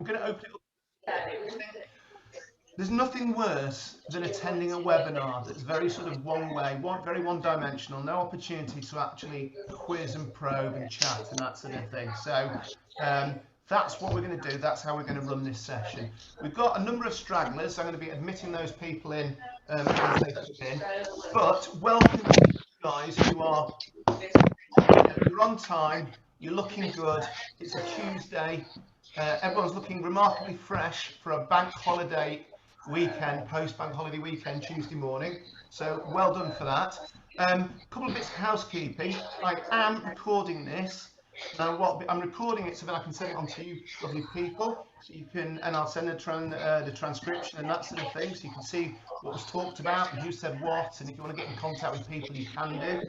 going to open it up. There's nothing worse than attending a webinar that's very sort of one way, very one-dimensional, no opportunity to actually quiz and probe and chat and that sort of thing. So that's what we're going to do. That's how we're going to run this session. We've got a number of stragglers. So I'm going to be admitting those people in as they come in. But welcome to you guys who are, you're on time, you're looking good. It's a Tuesday. Everyone's looking remarkably fresh for a bank holiday weekend, post-bank holiday weekend, Tuesday morning. So well done for that. A couple of bits of housekeeping. I am recording this. Now, I'm recording it so that I can send it on to you, lovely people. So you can, and I'll send the transcription and that sort of thing, so you can see what was talked about and who said what. And if you want to get in contact with people, you can do.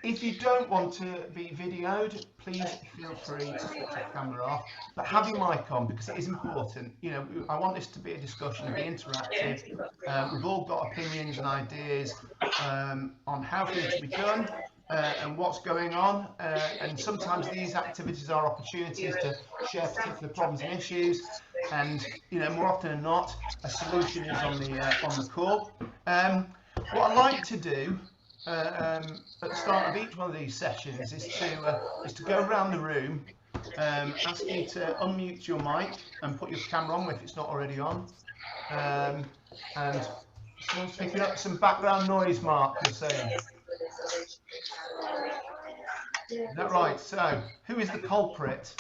If you don't want to be videoed, please feel free to switch your camera off, but have your mic on because it is important. You know, I want this to be a discussion and be interactive. We've all got opinions and ideas on how things should be done and what's going on. And sometimes these activities are opportunities to share particular problems and issues. And you know, more often than not, a solution is on the call. What I like to do at the start of each one of these sessions is to go around the room, ask you to unmute your mic and put your camera on if it's not already on. And someone's picking up some background noise, Mark, you're saying. Is that right? So, who is the culprit?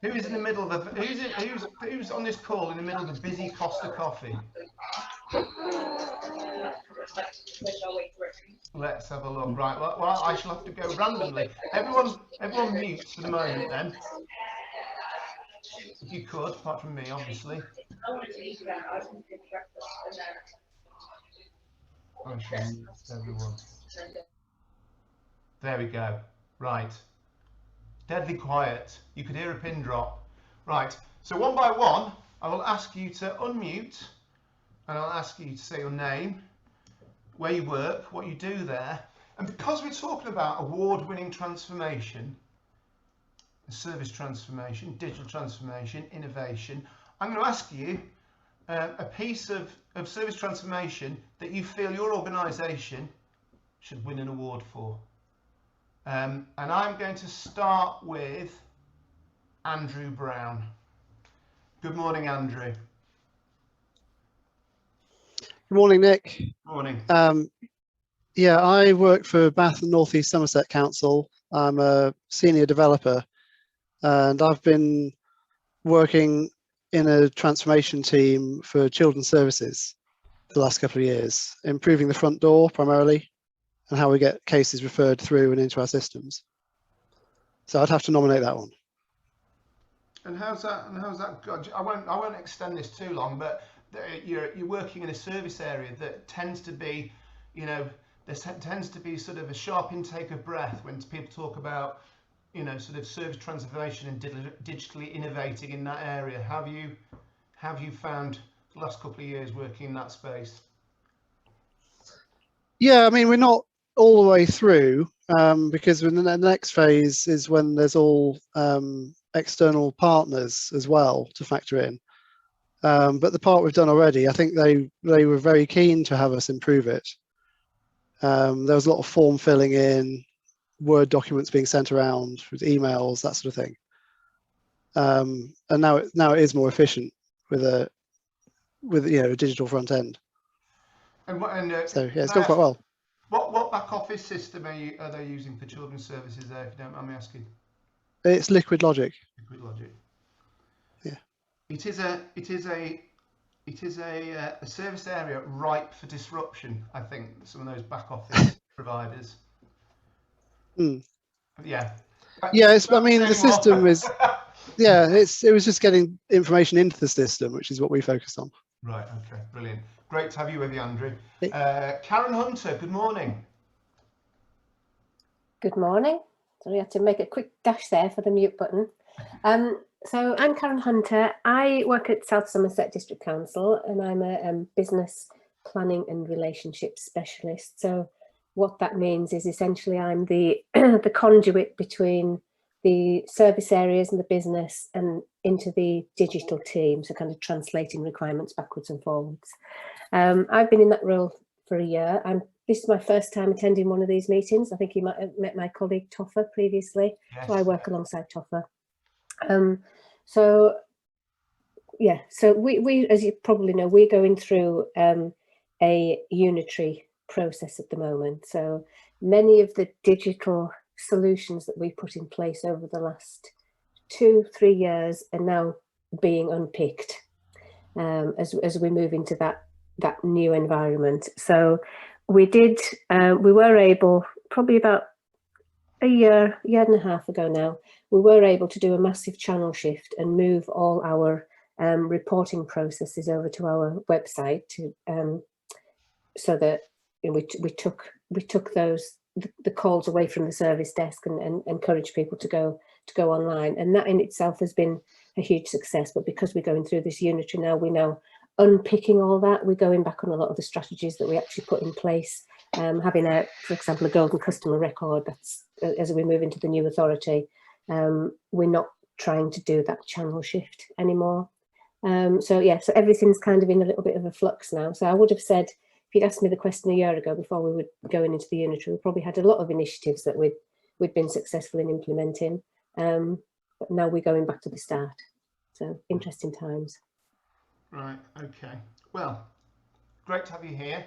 Who is in the middle of who's on this call in the middle of a busy Costa coffee? Let's have a look. Right. Well, I shall have to go randomly. Everyone mute for the moment, then. If you could, apart from me, obviously. I shall mute everyone. There we go. Right. Deadly quiet. You could hear a pin drop. Right. So one by one, I will ask you to unmute, and I'll ask you to say your name, where you work, what you do there. And because we're talking about award-winning transformation, service transformation, digital transformation, innovation, I'm going to ask you a piece of service transformation that you feel your organisation should win an award for. And I'm going to start with Andrew Brown. Good morning, Andrew. Good morning, Nick. Morning. Yeah, I work for Bath and North East Somerset Council. I'm a senior developer, and I've been working in a transformation team for children's services for the last couple of years, improving the front door primarily, and how we get cases referred through and into our systems. So I'd have to nominate that one. And how's that good? I won't extend this too long, but you're working in a service area that tends to be, you know, there tends to be sort of a sharp intake of breath when people talk about, you know, sort of service transformation and digitally innovating in that area. Have you found the last couple of years working in that space? Yeah, I mean, we're not all the way through because the next phase is when there's all external partners as well to factor in. But the part we've done already, I think they were very keen to have us improve it. There was a lot of form filling in, Word documents being sent around with emails, that sort of thing. And now it is more efficient with a digital front end. So yeah, it's gone quite well. What back office system are they using for children's services there, if you don't mind me asking? It's Liquid Logic. Liquid Logic. Yeah. It is a service area ripe for disruption, I think, some of those back office providers. Mm. Yeah. Yeah, I mean, the system is, yeah, it was just getting information into the system, which is what we focused on. Right, okay, brilliant. Great to have you with you, Andrew. Karen Hunter, good morning. Good morning. So we had to make a quick dash there for the mute button. So I'm Karen Hunter. I work at South Somerset District Council, and I'm a business planning and relationship specialist. So what that means is essentially I'm the the conduit between the service areas and the business and into the digital team, so kind of translating requirements backwards and forwards. I've been in that role for a year. This is my first time attending one of these meetings. I think you might have met my colleague Toffa previously. Yes. So I work alongside Toffa. So we, as you probably know, we're going through a unitary process at the moment. So many of the digital solutions that we put in place over the last 2-3 years are now being unpicked as we move into that new environment. So we were able, probably about a year and a half ago now, we were able to do a massive channel shift and move all our reporting processes over to our website to so that we took the calls away from the service desk and encourage people to go online, and that in itself has been a huge success. But because we're going through this unitary now, we're now unpicking all that. We're going back on a lot of the strategies that we actually put in place, having for example, a golden customer record. That's as we move into the new authority, we're not trying to do that channel shift anymore. So everything's kind of in a little bit of a flux now. So I would have said, if you'd asked me the question a year ago before we were going into the unitary, we probably had a lot of initiatives that we'd been successful in implementing, but now we're going back to the start. So interesting times. Right. Okay. Well, great to have you here,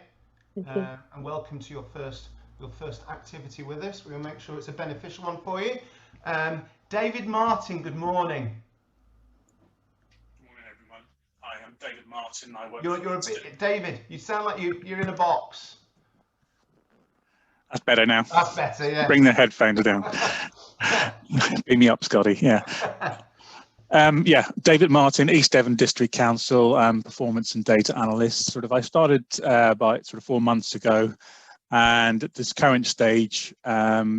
and welcome to your first activity with us. We'll make sure it's a beneficial one for you. David Martin, good morning. I am David Martin. I work. You're a bit, David. You sound like you're in a box. That's better now. That's better. Yeah. Bring the headphones down. Beam me up, Scotty. Yeah. David Martin, East Devon District Council, performance and data analyst. I started about 4 months ago, and at this current stage,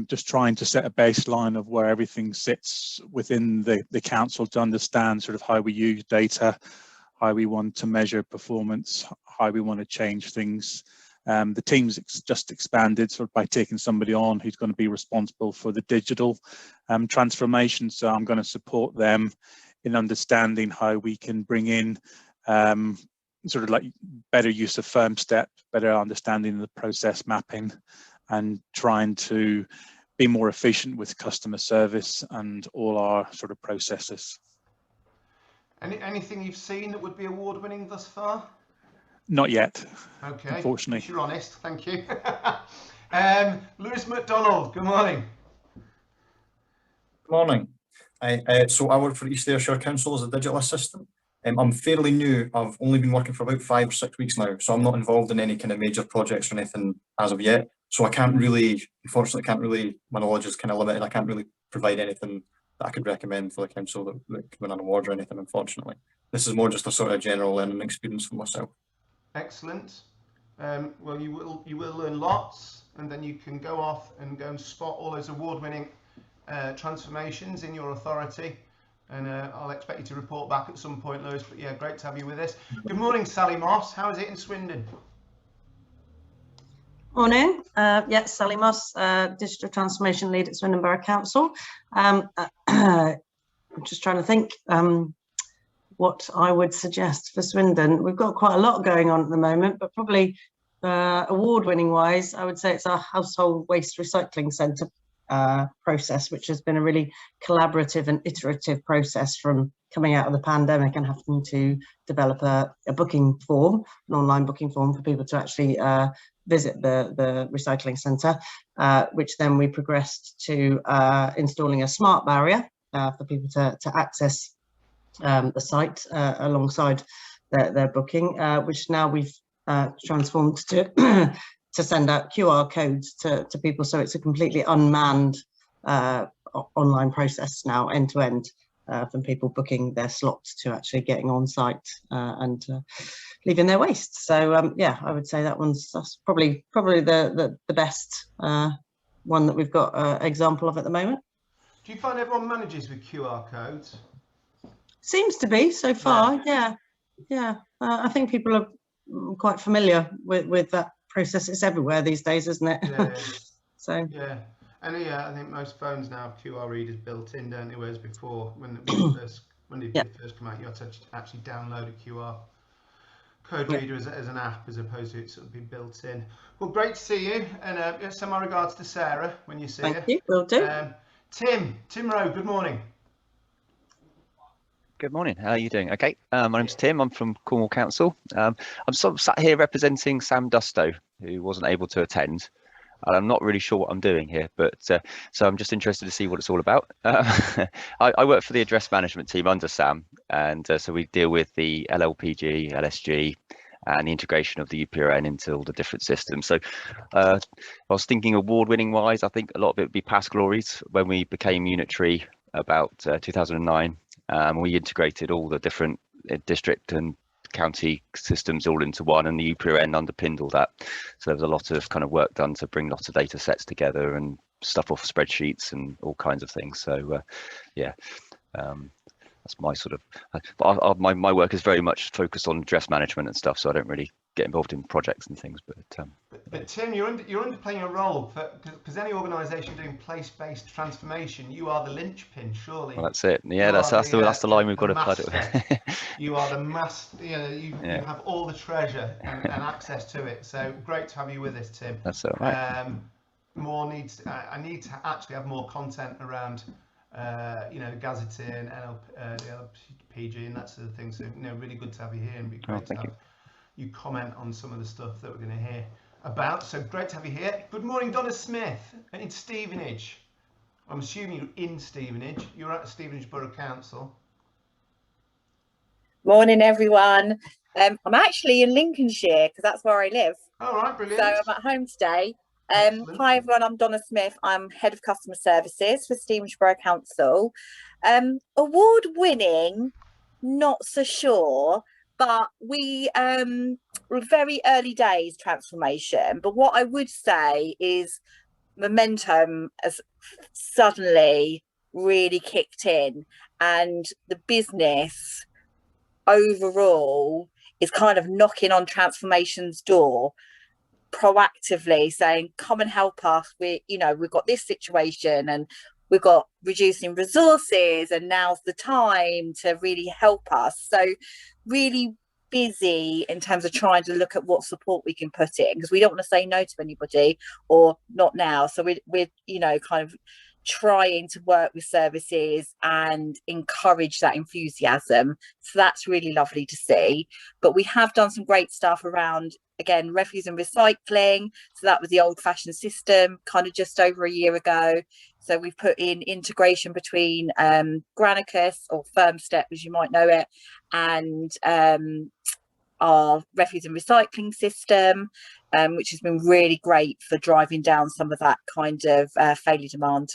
just trying to set a baseline of where everything sits within the council to understand how we use data, how we want to measure performance, how we want to change things. The team's just expanded by taking somebody on who's going to be responsible for the digital transformation. So I'm going to support them in understanding how we can bring in better use of firm step, better understanding of the process mapping, and trying to be more efficient with customer service and all our processes. Anything you've seen that would be award-winning thus far? Not yet. Okay. Unfortunately. You're honest. Thank you. Lewis McDonald. Good morning. Good morning. So I work for East Ayrshire Council as a digital assistant. I'm fairly new. I've only been working for about 5 or 6 weeks now, so I'm not involved in any kind of major projects or anything as of yet. So I can't really, unfortunately, my knowledge is kind of limited. I can't really provide anything that I could recommend for the council that could win an award or anything, unfortunately. This is more just a general learning experience for myself. Excellent. Well, you will learn lots, and then you can go off and go and spot all those award-winning transformations in your authority. And I'll expect you to report back at some point, Lewis. But yeah, great to have you with us. Good morning, Sally Moss. How is it in Swindon? Morning. Sally Moss, Digital Transformation Lead at Swindon Borough Council. I'm just trying to think what I would suggest for Swindon. We've got quite a lot going on at the moment, but probably award-winning wise, I would say it's our household waste recycling centre process, which has been a really collaborative and iterative process from coming out of the pandemic and having to develop a booking form, an online booking form for people to actually visit the recycling centre, which then we progressed to installing a smart barrier for people to access the site alongside their booking, which now we've transformed to to send out QR codes to people, so it's a completely unmanned online process now, end to end, from people booking their slots to actually getting on site and leaving their waste. So I would say that's probably the best one that we've got example of at the moment. Do you find everyone manages with QR codes? Seems to be so far. Yeah. I think people are quite familiar with that process. It's everywhere these days, isn't it? Yeah. So yeah. And yeah, I think most phones now have QR readers built in, don't they? Whereas before, when they Yeah. did first come out, you had to actually download a QR code Yeah. reader as an app, as opposed to it sort of be built in. Well, great to see you, and send my regards to Sarah when you see her. Thank you, will do. Tim Rowe, good morning. Good morning. How are you doing? Okay. My name's Tim. I'm from Cornwall Council. I'm sort of sat here representing Sam Dusto, who wasn't able to attend. And I'm not really sure what I'm doing here, but so I'm just interested to see what it's all about. I work for the address management team under Sam, and so we deal with the LLPG, LSG, and the integration of the UPRN into all the different systems. So I was thinking award-winning wise, I think a lot of it would be past glories. When we became unitary about 2009, we integrated all the different district and county systems all into one, and the UPRN underpinned all that. So there was a lot of kind of work done to bring lots of data sets together and stuff off spreadsheets and all kinds of things. So yeah, that's my sort of, but my work is very much focused on address management and stuff, so I don't really get involved in projects and things. But Tim, you're underplaying a role, because any organisation doing place-based transformation, you are the linchpin, surely. Well, that's it. Yeah, that's the line we've got to plug it. You are the master. You have all the treasure and access to it. So great to have you with us, Tim. That's all right. I need to actually have more content around gazetting, LPG, and that sort of thing. So really good to have you here, and it'd be great to have you comment on some of the stuff that we're going to hear about. So great to have you here. Good morning, Donna Smith in Stevenage. I'm assuming you're in Stevenage. You're at Stevenage Borough Council. Morning, everyone. I'm actually in Lincolnshire because that's where I live. All right, brilliant. So I'm at home today. Hi, everyone. I'm Donna Smith. I'm Head of Customer Services for Stevenage Borough Council. Award-winning, not so sure, but we're very early days transformation. But what I would say is momentum has suddenly really kicked in, and the business overall is kind of knocking on transformation's door proactively, saying, come and help us. We've got this situation and we've got reducing resources, and now's the time to really help us. So really busy in terms of trying to look at what support we can put in, because we don't want to say no to anybody, or not now. So we're kind of trying to work with services and encourage that enthusiasm. So that's really lovely to see. But we have done some great stuff around, again, refuse and recycling. So that was the old-fashioned system kind of just over a year ago. So we've put in integration between Granicus, or FirmStep as you might know it, and our refuse and recycling system, which has been really great for driving down some of that kind of failure demand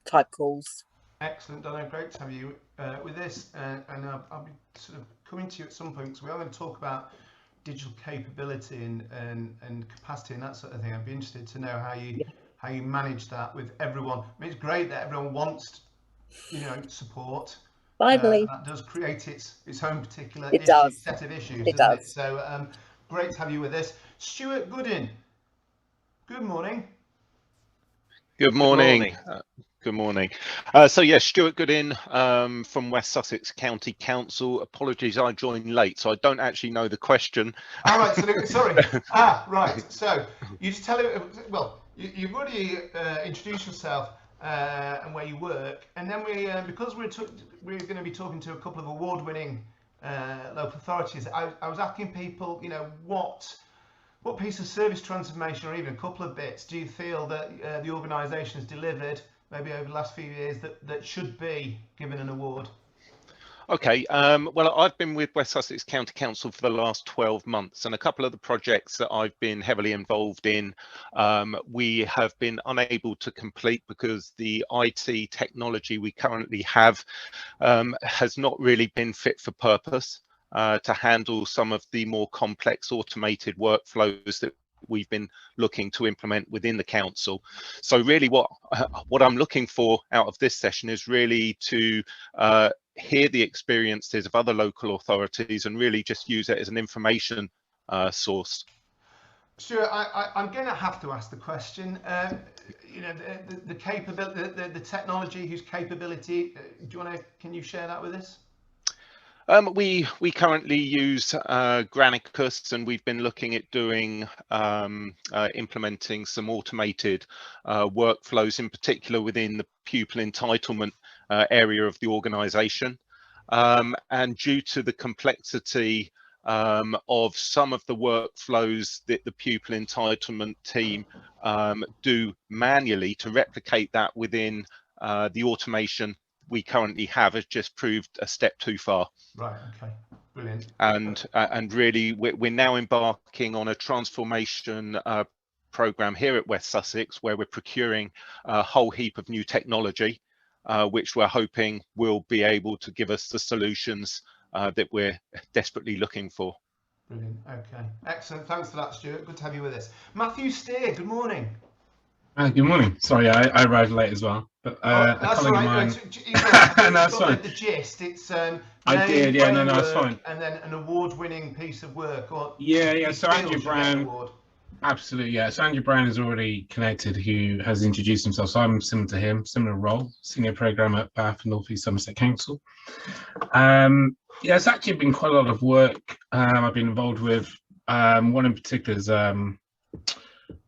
type calls. Excellent, Donna. Great to have you with this, and I'll be sort of coming to you at some point, because we are going to talk about digital capability and capacity and that sort of thing. I'd be interested to know how you manage that with everyone. I mean, it's great that everyone wants support. Finally, that does create its own particular set of issues. It does. So great to have you with us. Stuart Goodin, good morning. Good morning. Good morning. So yes, Stuart Goodin from West Sussex County Council. Apologies, I joined late, so I don't actually know the question. All right, so sorry. Right. So you just tell it. Well, you've already introduced yourself and where you work, and then because we're going to be talking to a couple of award-winning local authorities. I was asking people, what piece of service transformation, or even a couple of bits, do you feel that the organisation has delivered, maybe over the last few years, that should be given an award? Okay, well, I've been with West Sussex County Council for the last 12 months, and a couple of the projects that I've been heavily involved in, we have been unable to complete because the IT technology we currently have has not really been fit for purpose to handle some of the more complex automated workflows that we've been looking to implement within the council. So really what I'm looking for out of this session is really to hear the experiences of other local authorities and really just use it as an information source. Stuart, I'm going to have to ask the question. You know, the capability, the technology, whose capability, can you share that with us? We currently use Granicus, and we've been looking at doing implementing some automated workflows, in particular within the pupil entitlement area of the organisation. And due to the complexity of some of the workflows that the pupil entitlement team do manually, to replicate that within the automation we currently have has just proved a step too far. Right. Okay. Brilliant. And really, we're now embarking on a transformation program here at West Sussex, where we're procuring a whole heap of new technology, which we're hoping will be able to give us the solutions that we're desperately looking for. Brilliant. Okay. Excellent. Thanks for that, Stuart. Good to have you with us. Matthew Steer, good morning. Good morning. Sorry, I arrived late as well. But that's all right. Mine... No, that's fine. The gist. It's I did. Yeah. No, it's fine. And then an award-winning piece of work. Or yeah. So Andrew Brown. Absolutely. Yeah. So Andrew Brown is already connected, who has introduced himself. So I'm similar to him, similar role, senior programmer at Bath and North East Somerset Council. Yeah, it's actually been quite a lot of work. I've been involved with one in particular is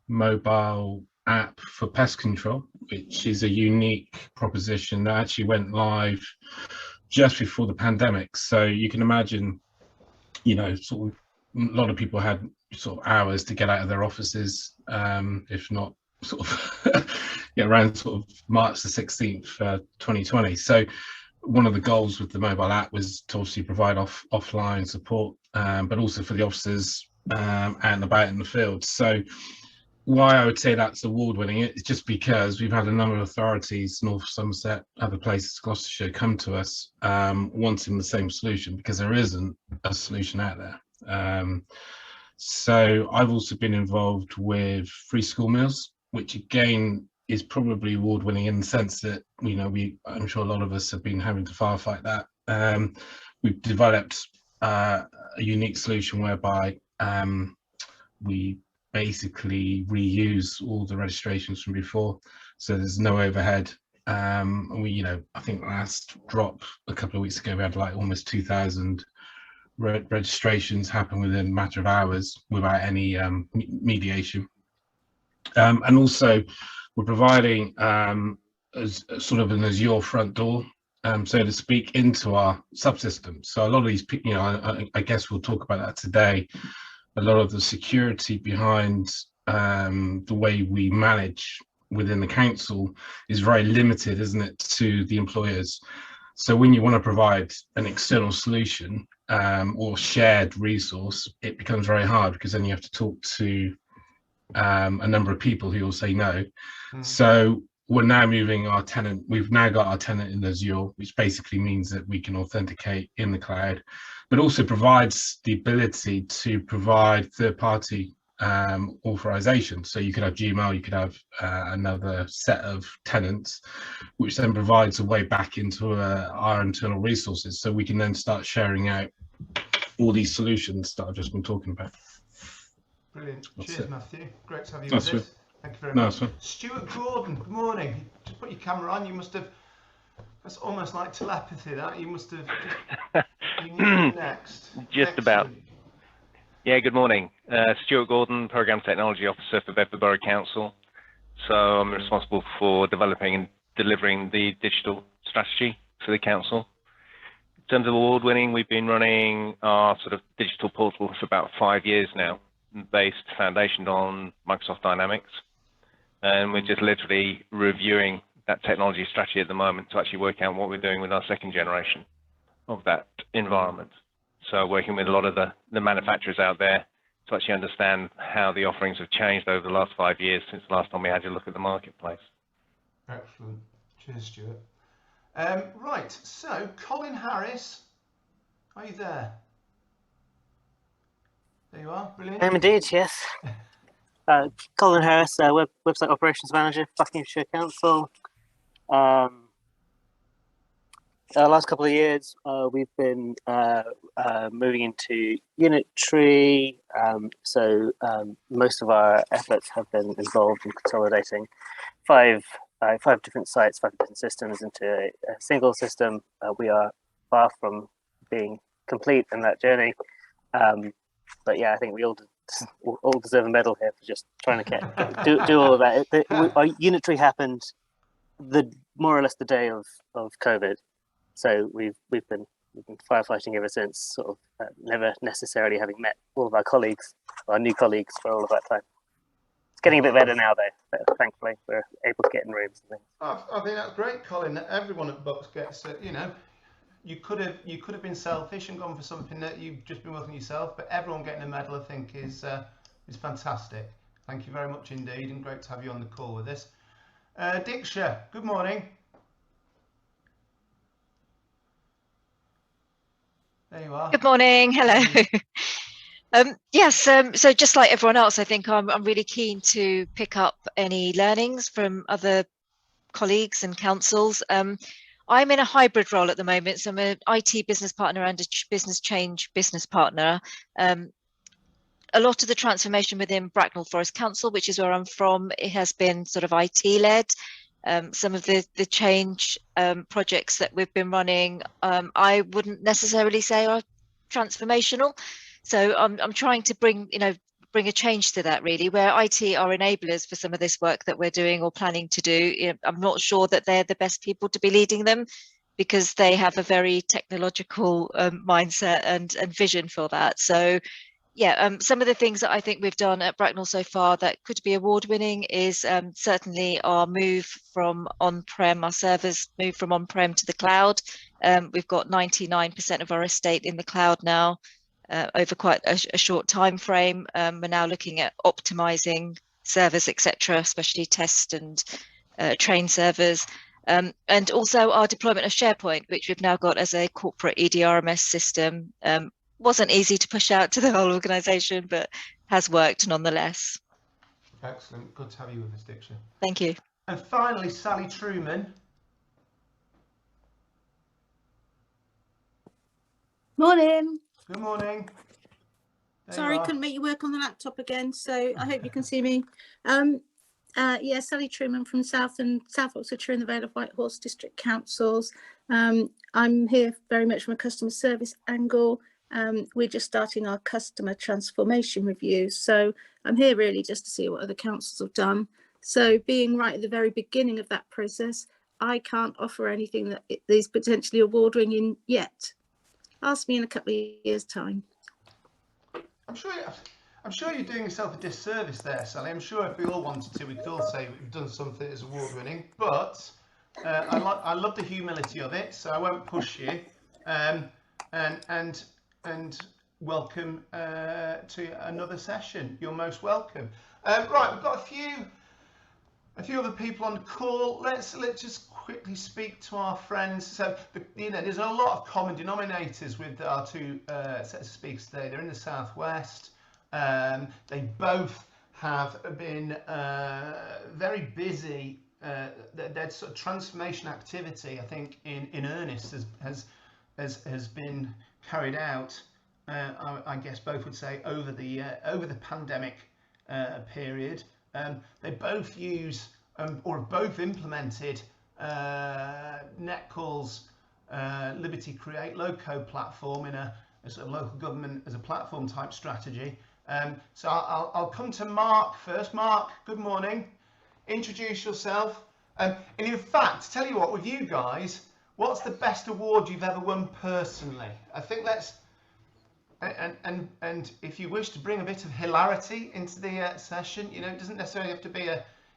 mobile app for pest control, which is a unique proposition that actually went live just before the pandemic. So you can imagine, you know, sort of a lot of people had sort of hours to get out of their offices, if not sort of around sort of March the 16th, 2020. So one of the goals with the mobile app was to obviously provide offline support, but also for the officers out and about in the field. So why I would say that's award-winning, it's just because we've had a number of authorities, North Somerset, other places, Gloucestershire, come to us wanting the same solution, because there isn't a solution out there. So I've also been involved with free school meals, which again is probably award-winning in the sense that, you know, I'm sure a lot of us have been having to firefight that. We've developed a unique solution whereby we basically reuse all the registrations from before, so there's no overhead. We, you know, I think last drop a couple of weeks ago, we had like almost 2,000 registrations happen within a matter of hours without any mediation. And also we're providing as sort of an Azure front door, so to speak, into our subsystems. So a lot of these, you know, I guess we'll talk about that today. A lot of the security behind the way we manage within the council is very limited, isn't it, to the employers? So when you want to provide an external solution or shared resource, it becomes very hard, because then you have to talk to a number of people who will say no. So we're now moving our tenant. We've now got our tenant in Azure, which basically means that we can authenticate in the cloud, but also provides the ability to provide third-party authorization. So you could have Gmail, you could have another set of tenants, which then provides a way back into our internal resources, so we can then start sharing out all these solutions that I've just been talking about. Brilliant. Cheers, Matthew. Great to have you with us. Thank you very much. Stuart Gordon, good morning. Just put your camera on. You must have, that's almost like telepathy, that. You must have, you knew next. Just about. Yeah, good morning. Stuart Gordon, Programme Technology Officer for Bedford Borough Council. So I'm responsible for developing and delivering the digital strategy for the council. In terms of award winning, we've been running our sort of digital portal for about 5 years now, based foundationed on Microsoft Dynamics. And we're just literally reviewing that technology strategy at the moment to actually work out what we're doing with our second generation of that environment. So working with a lot of the manufacturers out there to actually understand how the offerings have changed over the last 5 years since the last time we had to look at the marketplace. Excellent. Cheers, Stuart. Right, so Colin Harris, are you there? There you are, brilliant. I am indeed, yes. Colin Harris, Website Operations Manager, Buckinghamshire Council. last couple of years, we've been moving into unitary. Most of our efforts have been involved in consolidating five different sites, 5 different systems into a single system. We are far from being complete in that journey, but yeah, I think we all deserve a medal here for just trying to do all of that. Our unitary happened more or less the day of COVID, so we've been firefighting ever since, sort of never necessarily having met all of our colleagues, our new colleagues, for all of that time. It's getting a bit better now, though. But thankfully, we're able to get in rooms and things. I think that's great, Colin. Everyone at Bucks gets, you know, you could have been selfish and gone for something that you've just been working yourself, but everyone getting a medal, I think, is fantastic. Thank you very much indeed, and great to have you on the call with us. Diksha, good morning. There you are. Good morning. Hello. Yes, so just like everyone else, I think I'm really keen to pick up any learnings from other colleagues and councils. I'm in a hybrid role at the moment, so I'm an IT business partner and a business change business partner. A lot of the transformation within Bracknell Forest Council, which is where I'm from, it has been sort of IT led. Some of the change projects that we've been running, I wouldn't necessarily say are transformational. So I'm trying to bring a change to that, really, where IT are enablers for some of this work that we're doing or planning to do. I'm not sure that they're the best people to be leading them, because they have a very technological mindset and vision for that. So yeah, some of the things that I think we've done at Bracknell so far that could be award-winning is certainly our move from on-prem, our servers move from on-prem to the cloud. We've got 99% of our estate in the cloud now, over quite a short time frame. We're now looking at optimizing servers, etc., especially test and train servers. And also our deployment of SharePoint, which we've now got as a corporate EDRMS system. Wasn't easy to push out to the whole organisation, but has worked nonetheless. Excellent. Good to have you with us, Diksha. Thank you. And finally, Sally Truman. Morning. Good morning. Sorry, couldn't make you work on the laptop again, so I hope you can see me. Yeah, Sally Truman from South Oxfordshire and the Vale of Whitehorse District Councils. I'm here very much from a customer service angle. We're just starting our customer transformation review, so I'm here really just to see what other councils have done. So being right at the very beginning of that process, I can't offer anything that is potentially award-winning yet. Ask me in a couple of years' time. I'm sure you're doing yourself a disservice there, Sally. I'm sure if we all wanted to, we could all say we've done something that's award-winning. But I love the humility of it, so I won't push you. And welcome to another session. You're most welcome. Right, we've got a few other people on the call. Let's just quickly speak to our friends. So there's a lot of common denominators with our two sets of speakers today. They're in the southwest. They both have been very busy. Their sort of transformation activity, I think, in earnest has been carried out. I guess both would say over the pandemic period. They both use or have both implemented Netcall's Liberty Create low-code platform in a sort of local government as a platform type strategy. So I'll come to Mark first. Mark, good morning. Introduce yourself. And in fact, tell you what, with you guys, what's the best award you've ever won personally? I think that's, and if you wish to bring a bit of hilarity into the session, you know, it doesn't necessarily have to be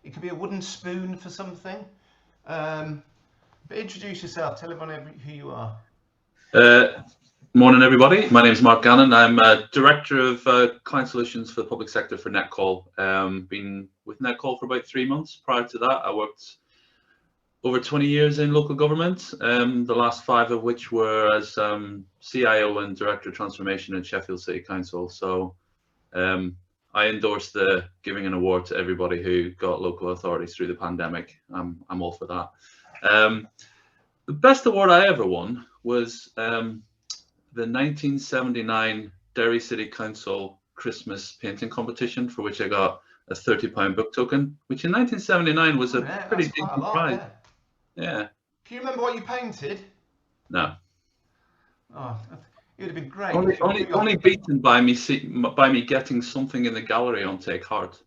it could be a wooden spoon for something. But introduce yourself, tell everyone who you are. Morning everybody, my name is Mark Gannon. I'm Director of Client Solutions for the Public Sector for Netcall. Been with Netcall for about 3 months. Prior to that, I worked over 20 years in local government, the last 5 of which were as CIO and Director of Transformation at Sheffield City Council. So I endorse the giving an award to everybody who got local authorities through the pandemic. I'm all for that. The best award I ever won was the 1979 Derry City Council Christmas painting competition, for which I got a £30 book token, which in 1979 was a pretty decent prize. Yeah. Can you remember what you painted? No. Oh, it would have been great. Only beaten by me getting something in the gallery on Take Heart.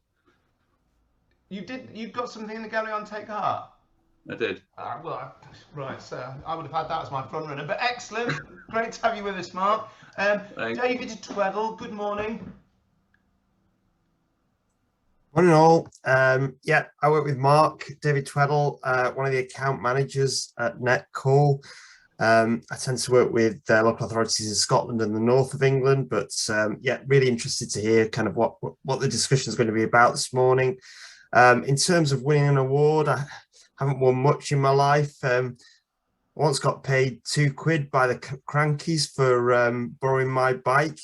You got something in the gallery on Take Heart? I did. Right, so I would have had that as my front runner, but excellent. Great to have you with us, Mark. David Tweddle, good morning. Morning all. Yeah, I work with Mark, David Tweddle, one of the account managers at Netcall. I tend to work with local authorities in Scotland and the north of England, but yeah, really interested to hear kind of what the discussion is going to be about this morning. In terms of winning an award, I haven't won much in my life. I once got paid £2 by the Crankies for borrowing my bike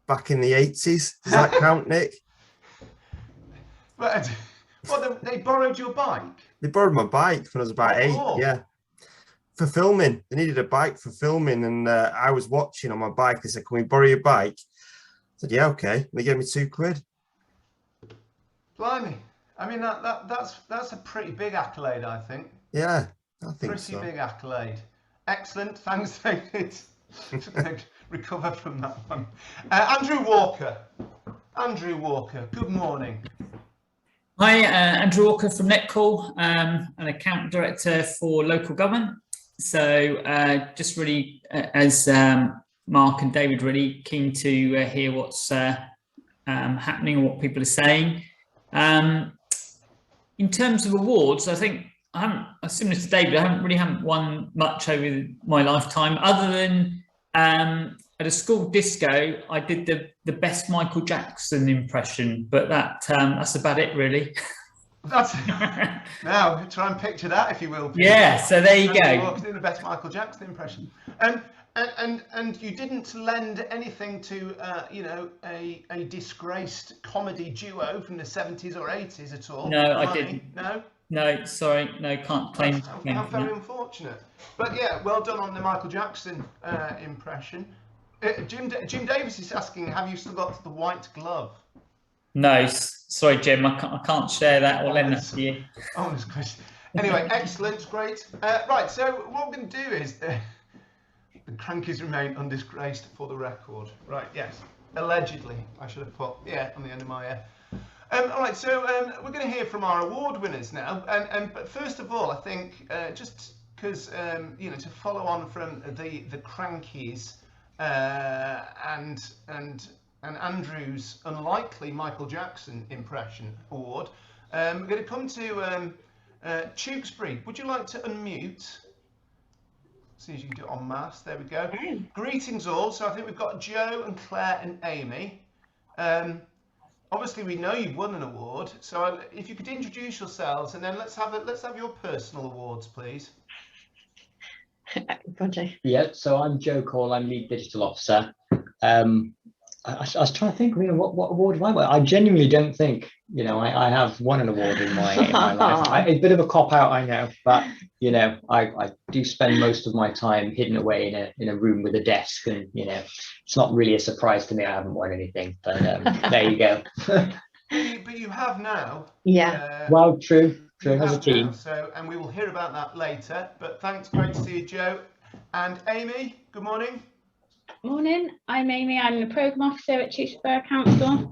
back in the 80s. Does that count, Nick? But they borrowed your bike? They borrowed my bike when I was about 8, yeah. For filming. They needed a bike for filming, and I was watching on my bike. They said, "Can we borrow your bike?" I said, "Yeah, okay." And they gave me £2. Blimey. I mean, that's a pretty big accolade, I think. Yeah, I think so. Pretty big accolade. Excellent. Thanks, David. Recover from that one. Andrew Walker. Andrew Walker, good morning. Hi, Andrew Walker from Netcall, an account director for local government. So just really, as Mark and David, really keen to hear what's happening and what people are saying. In terms of awards, I think similar to David, I haven't won much over my lifetime, other than at a school disco, I did the best Michael Jackson impression, but that's about it, really. Now try and picture that, if you will. Please. Yeah, so there you go. Walking in the best Michael Jackson impression, and you didn't lend anything to a disgraced comedy duo from the 70s or 80s at all. No, I didn't. No. No, sorry, no, can't claim. How very unfortunate. But yeah, well done on the Michael Jackson impression. Jim Davis is asking, have you still got the white glove? No, sorry, Jim, I can't share that or lend that to you. Honest question. Anyway, excellent, great. Right, so what we're going to do is the Crankies remain undisgraced for the record. Right, yes, allegedly. I should have put on the end of my all right, so we're going to hear from our award winners now, but first of all, I think just because to follow on from the Crankies and Andrew's unlikely Michael Jackson impression award, we're going to come to Tewkesbury. Would you like to unmute? See if you can do it en masse. There we go. Greetings all. So I think we've got Joe and Claire and Amy. Obviously, we know you've won an award, so if you could introduce yourselves, and then let's have your personal awards, please. Yeah, so I'm Joe Cole. I'm lead digital officer. I was trying to think, what award have I won? I genuinely don't think, I have won an award in my life. It's a bit of a cop out, I know, but I do spend most of my time hidden away in a room with a desk, and it's not really a surprise to me I haven't won anything. But there you go. But you have now. Yeah. Well, true as a team. Now, and we will hear about that later. But thanks, great to see you, Joe. And Amy, good morning. Morning, I'm Amy. I'm the Programme Officer at Tewkesbury Council.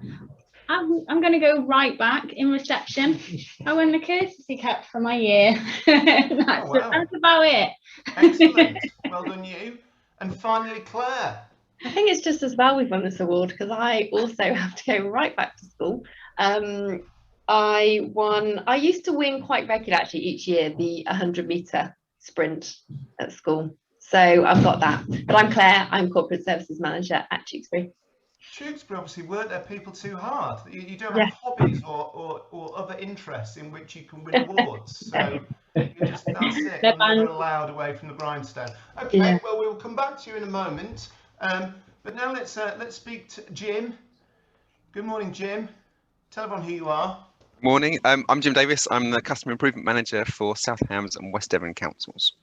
I'm going to go right back in reception. I won the courtesy cap for my year. That's about it. Excellent. Well done, you. And finally, Claire. I think it's just as well we've won this award, because I also have to go right back to school. I used to win quite regularly, actually, each year, the 100-metre sprint at school. So I've got that. But I'm Claire. I'm Corporate Services Manager at Tewkesbury. Tewkesbury obviously weren't there people too hard. You don't have hobbies or other interests in which you can win awards. So that's it. You're never allowed away from the grindstone. Okay, well, we will come back to you in a moment. But now let's speak to Jim. Good morning, Jim. Tell everyone who you are. Morning. I'm Jim Davis. I'm the Customer Improvement Manager for South Hams and West Devon Councils.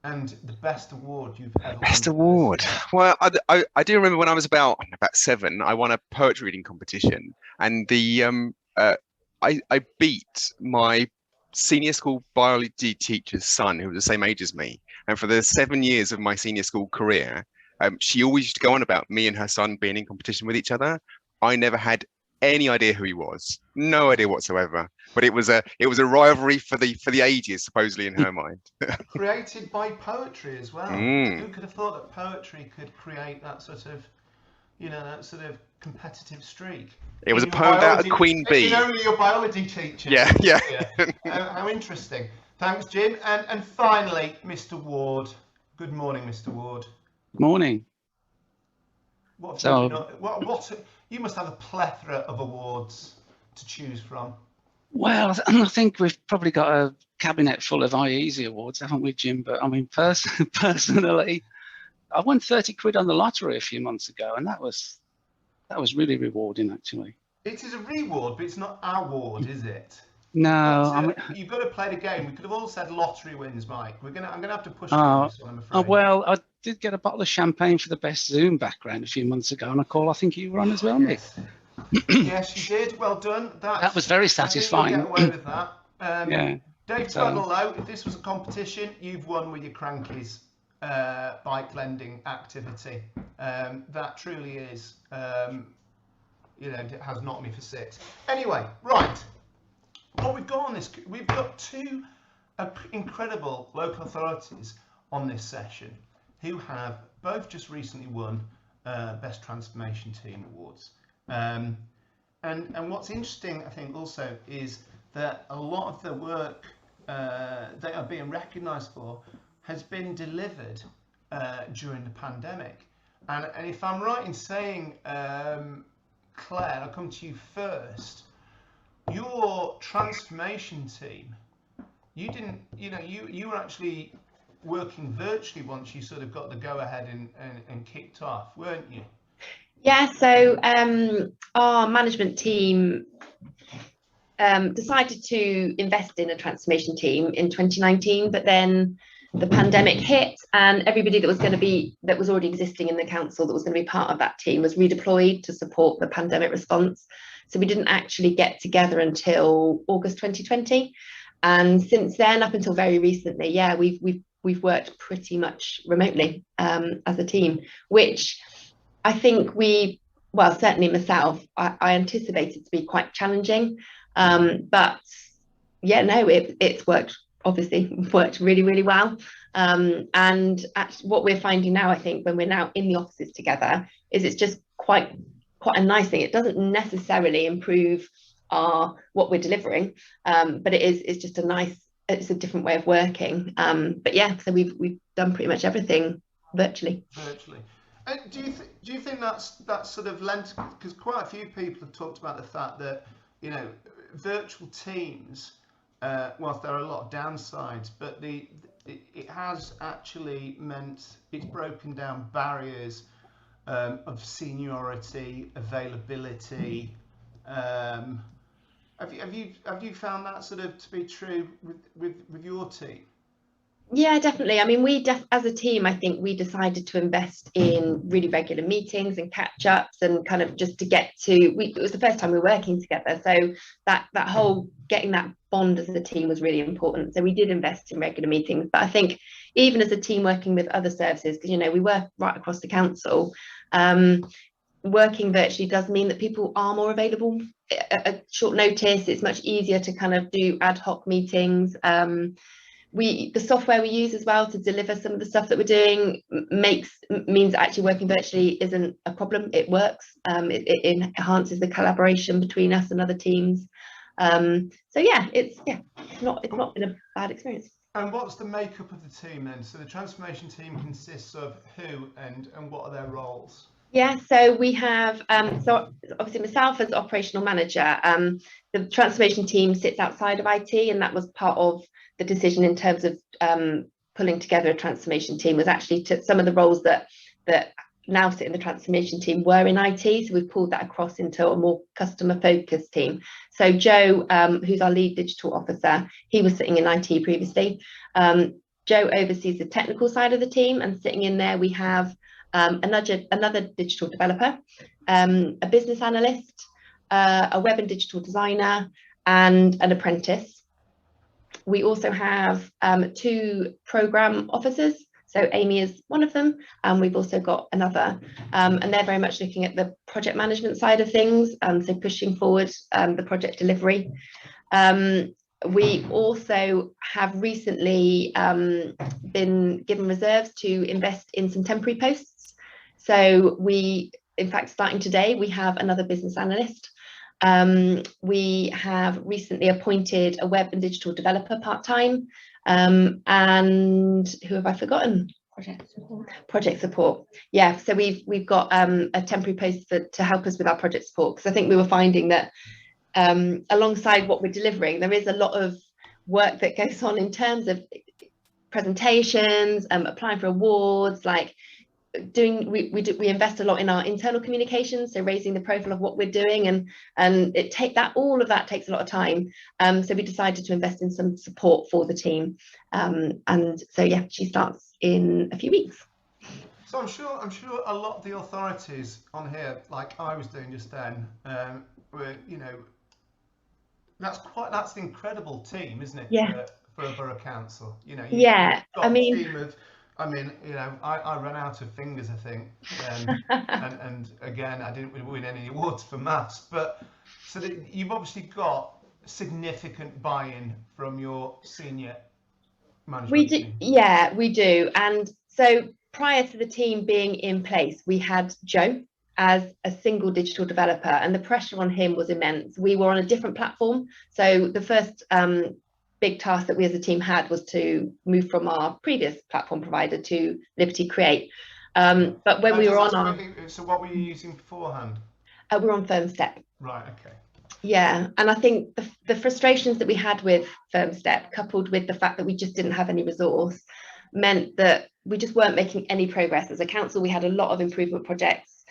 and the best award you've ever Best won. award. Well, I do remember when I was about 7, I won a poetry reading competition, and I beat my senior school biology teacher's son, who was the same age as me. And for the 7 years of my senior school career, she always used to go on about me and her son being in competition with each other. I never had any idea who he was, no idea whatsoever. But it was a rivalry for the ages, supposedly in her mind. Created by poetry as well. Who could have thought that poetry could create that sort of, that sort of competitive streak? It was a poem about a queen bee. In only your biology teacher. Yeah. How interesting. Thanks, Jim. And finally, Mr. Ward. Good morning, Mr. Ward. Morning. You must have a plethora of awards to choose from. Well, I think we've probably got a cabinet full of IEASY awards, haven't we, Jim? But I mean, personally, I won 30 quid on the lottery a few months ago, and that was really rewarding, actually. It is a reward, but it's not our award, is it? No, you've got to play the game. We could have all said lottery wins, Mike. I'm gonna have to push you on this one, I'm afraid. Well, I did get a bottle of champagne for the best Zoom background a few months ago, and a call I think you were on as well, Nick. Yes, you did. Well done. That was very satisfying. I think you'll get away with that. Yeah. Dave Tweddle, though, if this was a competition, you've won with your Crankies bike lending activity. That truly is, it has knocked me for 6. Anyway, right. What we've got on this, we've got 2 incredible local authorities on this session who have both just recently won Best Transformation Team awards. And what's interesting, I think, also is that a lot of the work they are being recognised for has been delivered during the pandemic. And if I'm right in saying, Claire, I'll come to you first. Your transformation team, you didn't, you were actually working virtually once you sort of got the go ahead and kicked off, weren't you? Yeah, so our management team decided to invest in a transformation team in 2019, but then the pandemic hit and everybody that was already existing in the council that was going to be part of that team was redeployed to support the pandemic response. So we didn't actually get together until August 2020. And since then, up until very recently, yeah, we've worked pretty much remotely as a team, which I think certainly myself, I anticipated to be quite challenging. But yeah, no, it's worked really, really well. And what we're finding now, I think, when we're now in the offices together, is it's just quite a nice thing. It doesn't necessarily improve what we're delivering, but it's just it's a different way of working. But yeah, so we've done pretty much everything virtually. Do you think that's sort of lent, because quite a few people have talked about the fact that virtual teams, whilst there are a lot of downsides, but it has actually meant it's broken down barriers of seniority, availability. Have you found that sort of to be true with your team? Yeah, definitely. I mean, as a team, I think we decided to invest in really regular meetings and catch-ups and kind of just to it was the first time we were working together. So that whole getting that bond as a team was really important. So we did invest in regular meetings. But I think even as a team working with other services, because, we work right across the council, working virtually does mean that people are more available at short notice. It's much easier to kind of do ad hoc meetings. The software we use as well to deliver some of the stuff that we're doing means actually working virtually isn't a problem. It works. It enhances the collaboration between us and other teams. So yeah, it's not been a bad experience. And what's the makeup of the team then? So the transformation team consists of who and what are their roles? Yeah, so we have, so obviously myself as operational manager, the transformation team sits outside of IT, and that was part of the decision in terms of pulling together a transformation team, was actually some of the roles that now sit in the transformation team were in IT, so we've pulled that across into a more customer focused team. So Joe, who's our lead digital officer, he was sitting in IT previously. Joe oversees the technical side of the team, and sitting in there we have another digital developer, a business analyst, a web and digital designer, and an apprentice. We also have 2 program officers. So Amy is one of them, and we've also got another, and they're very much looking at the project management side of things, so pushing forward the project delivery. We also have recently been given reserves to invest in some temporary posts. So we, in fact, starting today, we have another business analyst. We have recently appointed a web and digital developer part-time. And who have I forgotten? Project support. Yeah, so we've got a temporary post to help us with our project support, because I think we were finding that alongside what we're delivering, there is a lot of work that goes on in terms of presentations, applying for awards, like we invest a lot in our internal communications, so raising the profile of what we're doing, and all of that takes a lot of time. So we decided to invest in some support for the team, and so yeah, she starts in a few weeks. So I'm sure a lot of the authorities on here, like I was doing just then, were, you know, that's an incredible team, isn't it? Yeah. For a borough council, you know. Yeah, got a team of, you know, I ran out of fingers, I think, and again, I didn't win any awards for maths, but so that you've obviously got significant buy-in from your senior management team. Yeah, we do. And so prior to the team being in place, we had Joe as a single digital developer, and the pressure on him was immense. We were on a different platform, so the first big task that we as a team had was to move from our previous platform provider to Liberty Create. But when we were on our... So what were you using beforehand? We're on FirmStep. Right, okay. Yeah, and I think the frustrations that we had with FirmStep, coupled with the fact that we just didn't have any resource, meant that we just weren't making any progress. As a council, we had a lot of improvement projects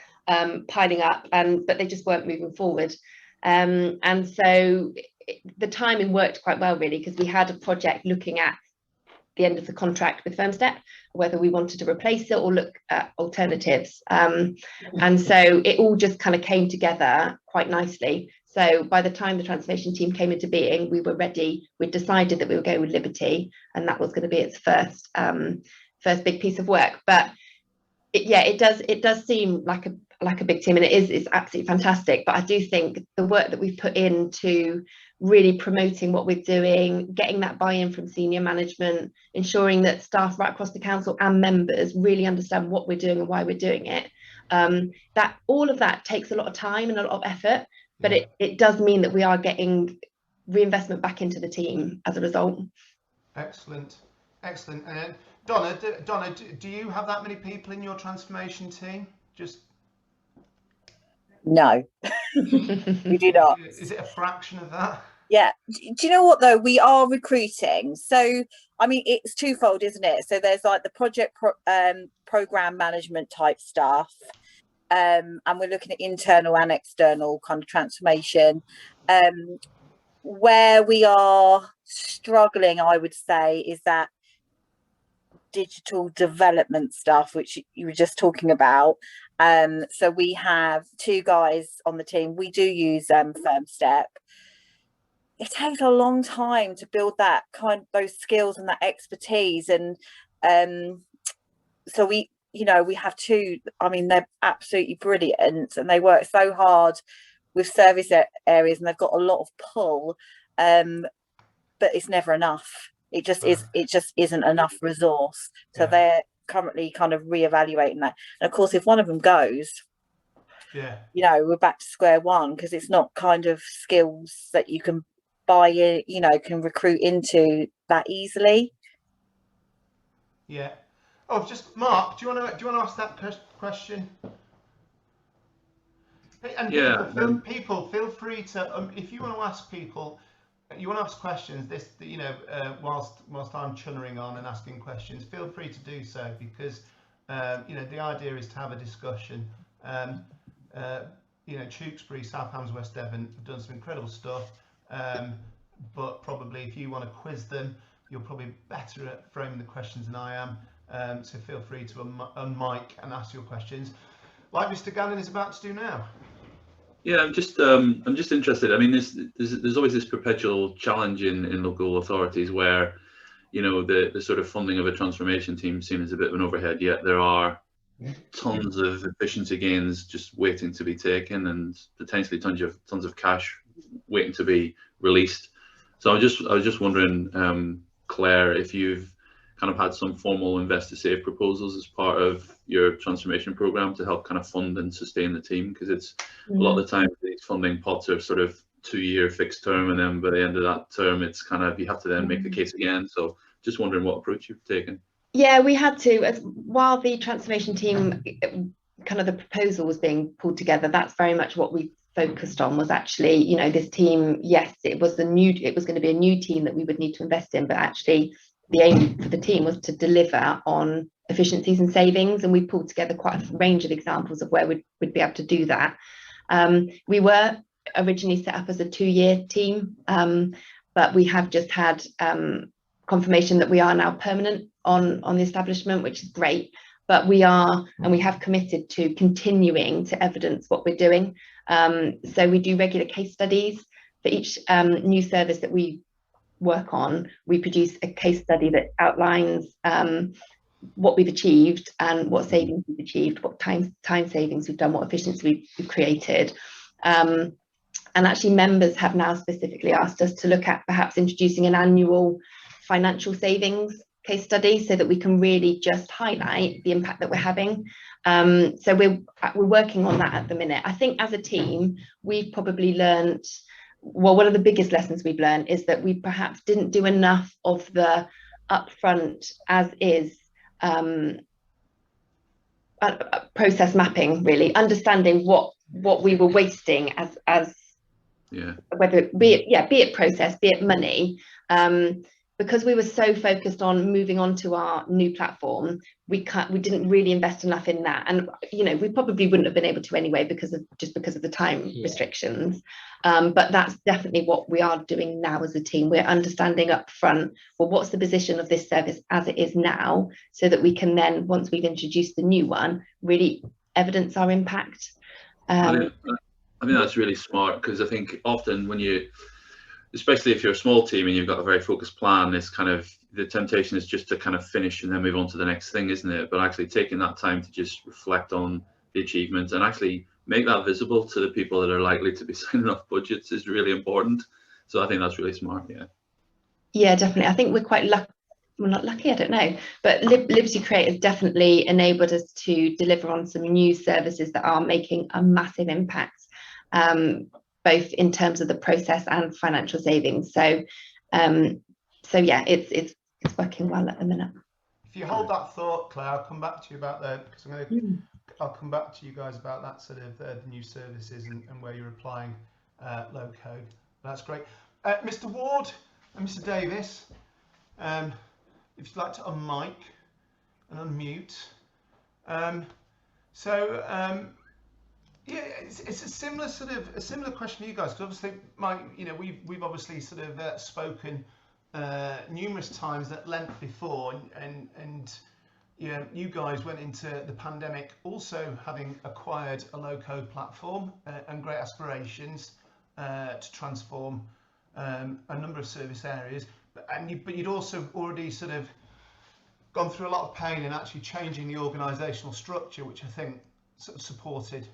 piling up, but they just weren't moving forward. And so the timing worked quite well, really, because we had a project looking at the end of the contract with FirmStep, whether we wanted to replace it or look at alternatives. And so it all just kind of came together quite nicely. So by the time the transformation team came into being, we were ready. We decided that we were going with Liberty, and that was going to be its first big piece of work. But it does seem like a big team, and it's absolutely fantastic. But I do think the work that we've put into really promoting what we're doing, getting that buy-in from senior management, ensuring that staff right across the council and members really understand what we're doing and why we're doing it, that all of that takes a lot of time and a lot of effort, but it does mean that we are getting reinvestment back into the team as a result. Excellent. And Donna, do you have that many people in your transformation team? Just no. We do not. Is it a fraction of that? Yeah. Do you know what though? We are recruiting. So I mean, it's twofold, isn't it? So there's like the project program management type stuff, and we're looking at internal and external kind of transformation. Where we are struggling, I would say, is that digital development stuff, which you were just talking about. So we have 2 guys on the team. We do use FirmStep. It takes a long time to build that those skills and that expertise, and so we have 2. I mean, they're absolutely brilliant, and they work so hard with service areas, and they've got a lot of pull, but it's never enough. It just isn't enough resource. So they're currently kind of reevaluating that. And of course, if one of them goes, we're back to square one, because it's not kind of skills that you can buy in, can recruit into that easily. Yeah. Oh, just Mark, do you want to ask that question? And people, feel free to if you want to ask people. You want to ask questions, whilst I'm chunnering on and asking questions, feel free to do so, because the idea is to have a discussion. Tewkesbury, South Hams, West Devon have done some incredible stuff, but probably if you want to quiz them, you're probably better at framing the questions than I am. So feel free to unmic and ask your questions, like Mr. Gannon is about to do now. Yeah, I'm just interested. I mean, there's always this perpetual challenge in local authorities where, you know, the sort of funding of a transformation team seems a bit of an overhead, yet there are tons of efficiency gains just waiting to be taken, and potentially tons of cash waiting to be released. So I was just wondering, Claire, if you've kind of had some formal investor save proposals as part of your transformation program to help kind of fund and sustain the team, because it's a lot of the time these funding pots are sort of 2-year fixed term, and then by the end of that term it's kind of, you have to then make the case again. So just wondering what approach you've taken. Yeah, we had to, while the transformation team, kind of the proposal was being pulled together, that's very much what we focused on, was actually, you know, this team, yes, it was going to be a new team that we would need to invest in, but actually the aim for the team was to deliver on efficiencies and savings, and we pulled together quite a range of examples of where we'd be able to do that. We were originally set up as a 2-year team, but we have just had confirmation that we are now permanent on the establishment, which is great. But we have committed to continuing to evidence what we're doing. So we do regular case studies for each new service that we work on. We produce a case study that outlines what we've achieved and what savings we've achieved, what time savings we've done, what efficiency we've created. And actually members have now specifically asked us to look at perhaps introducing an annual financial savings case study, so that we can really just highlight the impact that we're having. So we're working on that at the minute. I think as a team, we've probably learned, well, one of the biggest lessons we've learned is that we perhaps didn't do enough of the upfront as is process mapping, really understanding what we were wasting as whether be it process, be it money, because we were so focused on moving on to our new platform, we didn't really invest enough in that. And, you know, we probably wouldn't have been able to anyway because of the time restrictions. But that's definitely what we are doing now as a team. We're understanding up front, well, what's the position of this service as it is now, so that we can then, once we've introduced the new one, really evidence our impact. I think that's really smart, because I think often when you, especially if you're a small team and you've got a very focused plan, it's kind of, the temptation is just to kind of finish and then move on to the next thing, isn't it? But actually taking that time to just reflect on the achievements and actually make that visible to the people that are likely to be signing off budgets is really important. So I think that's really smart. Yeah, definitely. I think we're quite lucky. We're not lucky, I don't know, but Liberty Create has definitely enabled us to deliver on some new services that are making a massive impact, both in terms of the process and financial savings. So yeah, it's working well at the minute. If you hold that thought, Claire, I'll come back to you about that, because I'll come back to you guys about that sort of the new services and where you're applying low code. That's great. Mr. Ward and Mr. Davis, if you'd like to unmic and unmute. Yeah, it's a similar question to you guys, because obviously, we've obviously sort of spoken numerous times at length before, and you guys went into the pandemic also having acquired a low-code platform and great aspirations to transform a number of service areas, but you'd also already sort of gone through a lot of pain in actually changing the organisational structure, which I think sort of supported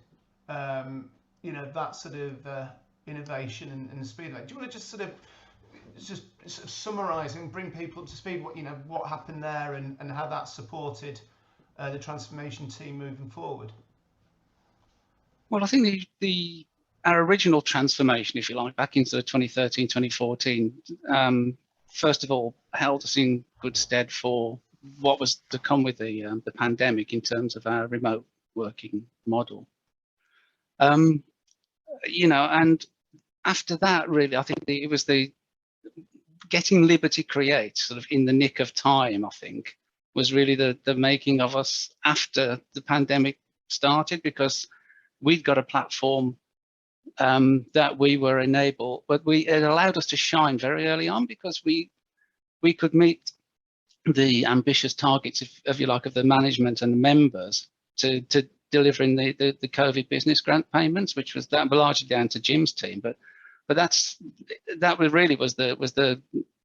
that sort of innovation and speed. Do you want to just sort of summarise and bring people up to speed what happened there and how that supported the transformation team moving forward? Well, I think our original transformation, if you like, back into 2013, 2014, first of all, held us in good stead for what was to come with the pandemic in terms of our remote working model. And after that, really, I think it was the getting Liberty Create sort of in the nick of time, I think, was really the making of us after the pandemic started, because we'd got a platform that we were enabled, but it allowed us to shine very early on, because we we could meet the ambitious targets, if you like, of the management and the members to delivering the COVID business grant payments, which was largely down to Jim's team. But that really was the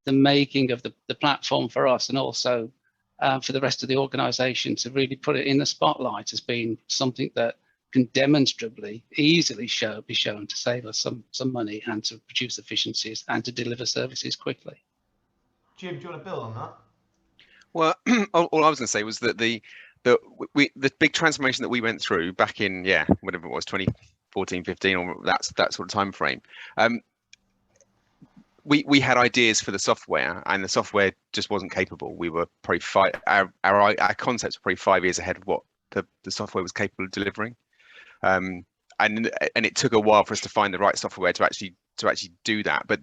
making of the platform for us, and also for the rest of the organisation to really put it in the spotlight as being something that can demonstrably, easily be shown to save us some money and to produce efficiencies and to deliver services quickly. Jim, do you want to build on that? Well, all I was going to say was that the big transformation that we went through back in, whatever it was, 2014, 15, or that sort of time frame. We had ideas for the software, and the software just wasn't capable. We were probably our concepts were probably 5 years ahead of what the software was capable of delivering. And it took a while for us to find the right software to actually do that. But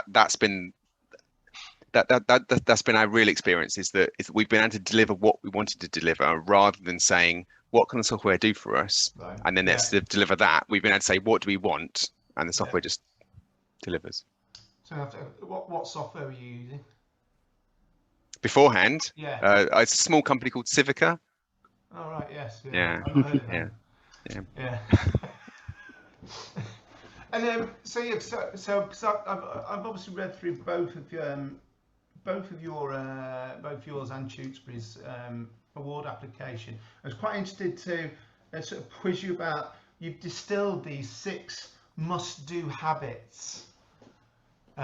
that's been our real experience, is that we've been able to deliver what we wanted to deliver, rather than saying, what can the software do for us? Right. And then let's deliver that. We've been able to say, what do we want? And the software just delivers. So what software were you using? Beforehand, it's a small company called Civica. Oh, right, yes. Yeah. I've heard of that. Yeah. And so I've obviously read through both of yours and Tewkesbury's award application. I was quite interested to sort of quiz you about, you've distilled these 6 must-do habits. Do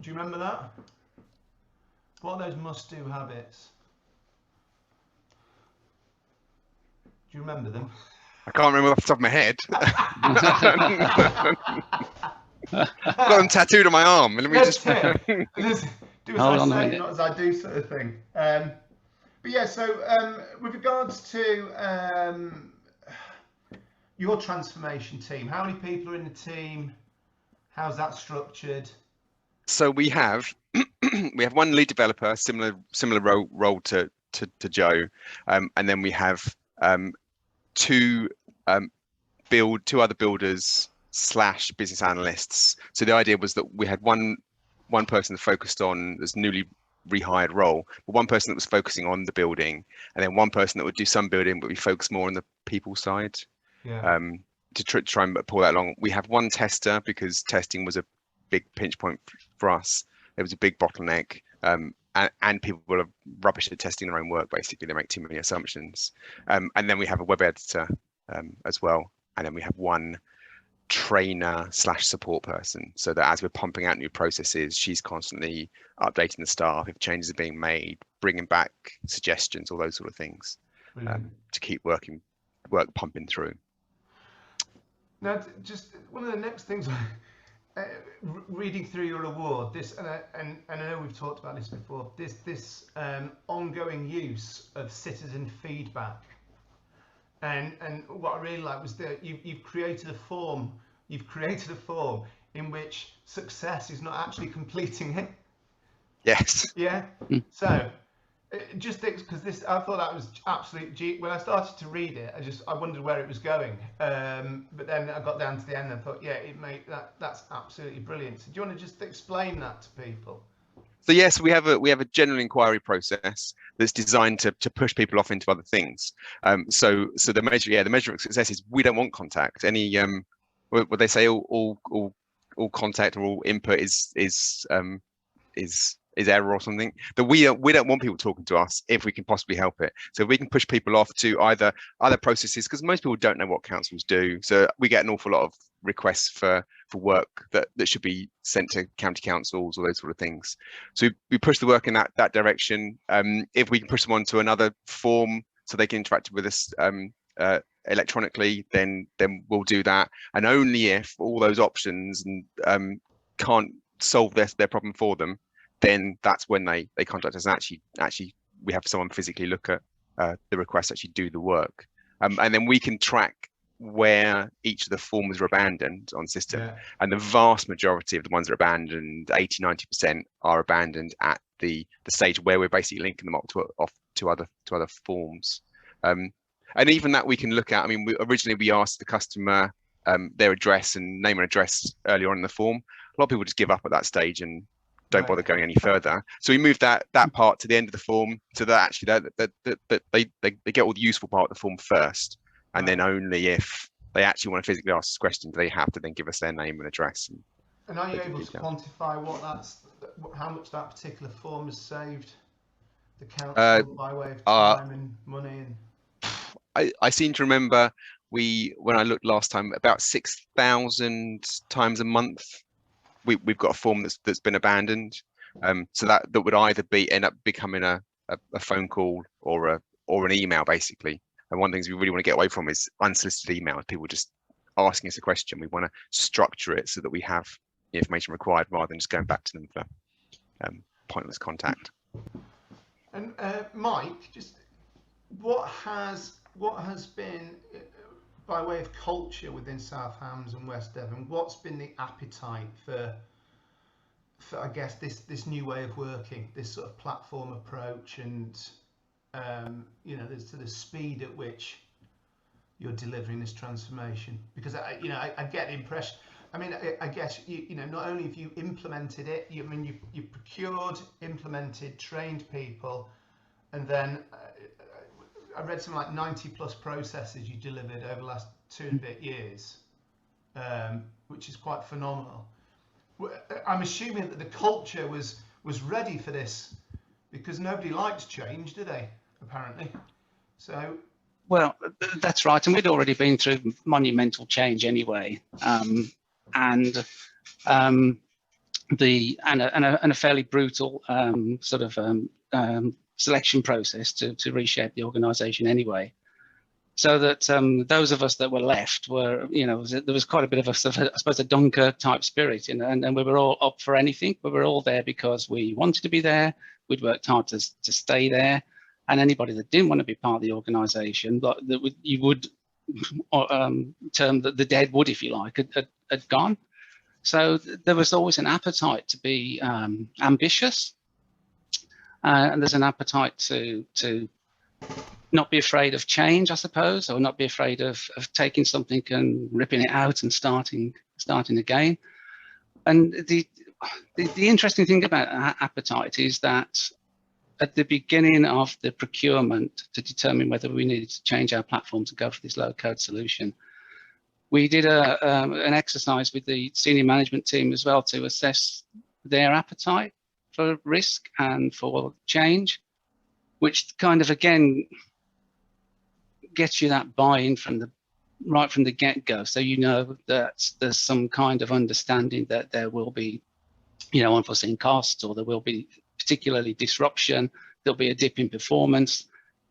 you remember that? What are those must-do habits? Do you remember them? I can't remember off the top of my head. I've got them tattooed on my arm. Let me just do as I say, not as I do, sort of thing. But yeah, so with regards to your transformation team, how many people are in the team? How's that structured? So we have one lead developer, similar role to Joe, and then we have 2 other builders / business analysts. So the idea was that we had one person focused on this newly rehired role, but one person that was focusing on the building, and then one person that would do some building, but we focus more on the people side. To try and pull that along. We have one tester, because testing was a big pinch point for us. There was a big bottleneck, and people are rubbish at testing their own work. Basically, they make too many assumptions. And then we have a web editor as well, and then we have one trainer / support person, so that as we're pumping out new processes, she's constantly updating the staff if changes are being made, bringing back suggestions, all those sort of things, to keep work pumping through. Now, just one of the next things, reading through your award, and I know we've talked about this before, this ongoing use of citizen feedback, and what I really like was that you've created a form. You've created a form in which success is not actually completing it. Yes. Yeah. So. Just because I thought that was absolute. When I started to read it, I wondered where it was going. But then I got down to the end and thought, that's absolutely brilliant. So do you want to just explain that to people? So yes, we have a general inquiry process that's designed to push people off into other things. So the measure of success is we don't want contact. Any what they say, all contact or all input is error or something. That we don't want people talking to us if we can possibly help it. So we can push people off to either other processes, because most people don't know what councils do. So we get an awful lot of requests for work that should be sent to county councils or those sort of things. So we push the work in that direction. If we can push them onto another form so they can interact with us electronically, then we'll do that. And only if all those options can't solve their problem for them, then that's when they contact us. And actually we have someone physically look at the request, actually do the work, and then we can track where each of the forms are abandoned on system. And the vast majority of the ones that are abandoned, 80-90%, are abandoned at the stage where we're basically linking them up to other forms. And even that we can look at. I mean, originally we asked the customer their address and name and address earlier on in the form. A lot of people just give up at that stage and don't bother going any further. So we moved that part to the end of the form, so that actually they get all the useful part of the form first, and then only if they actually want to physically ask us questions, they have to then give us their name and address. And are you able to quantify how much that particular form has saved the council by way of time and money? And I seem to remember when I looked last time, about 6,000 times a month we've got a form that's been abandoned. So that would either end up becoming a phone call or an email, basically. And one of the things we really want to get away from is unsolicited emails, people just asking us a question. We want to structure it so that we have the information required rather than just going back to them for pointless contact. And Mike, just what has been, by way of culture within South Hams and West Devon, what's been the appetite for I guess this new way of working, this sort of platform approach, and you know, the speed at which you're delivering this transformation? Because I get the impression, I mean, I guess you know, not only have you implemented it, you procured, implemented, trained people, and then I read something like 90+ processes you delivered over the last 2 and a bit years, which is quite phenomenal. I'm assuming that the culture was ready for this, because nobody likes change, do they? Apparently. So. Well, that's right, and we'd already been through monumental change anyway, and a fairly brutal sort of selection process to reshape the organisation anyway. So that those of us that were left were, you know, there was quite a bit of I suppose, a Dunker type spirit, you know, and we were all up for anything. We were all there because we wanted to be there. We'd worked hard to stay there. And anybody that didn't want to be part of the organisation, you would term the dead wood, if you like, had gone. So there was always an appetite to be ambitious, and there's an appetite to not be afraid of change, I suppose, or not be afraid of taking something and ripping it out and starting again. And the interesting thing about appetite is that at the beginning of the procurement, to determine whether we needed to change our platform to go for this low-code solution, we did an exercise with the senior management team as well to assess their appetite for risk and for change, which kind of, again, gets you that buy-in right from the get-go. So you know that there's some kind of understanding that there will be, you know, unforeseen costs, or there will be particularly disruption, there'll be a dip in performance,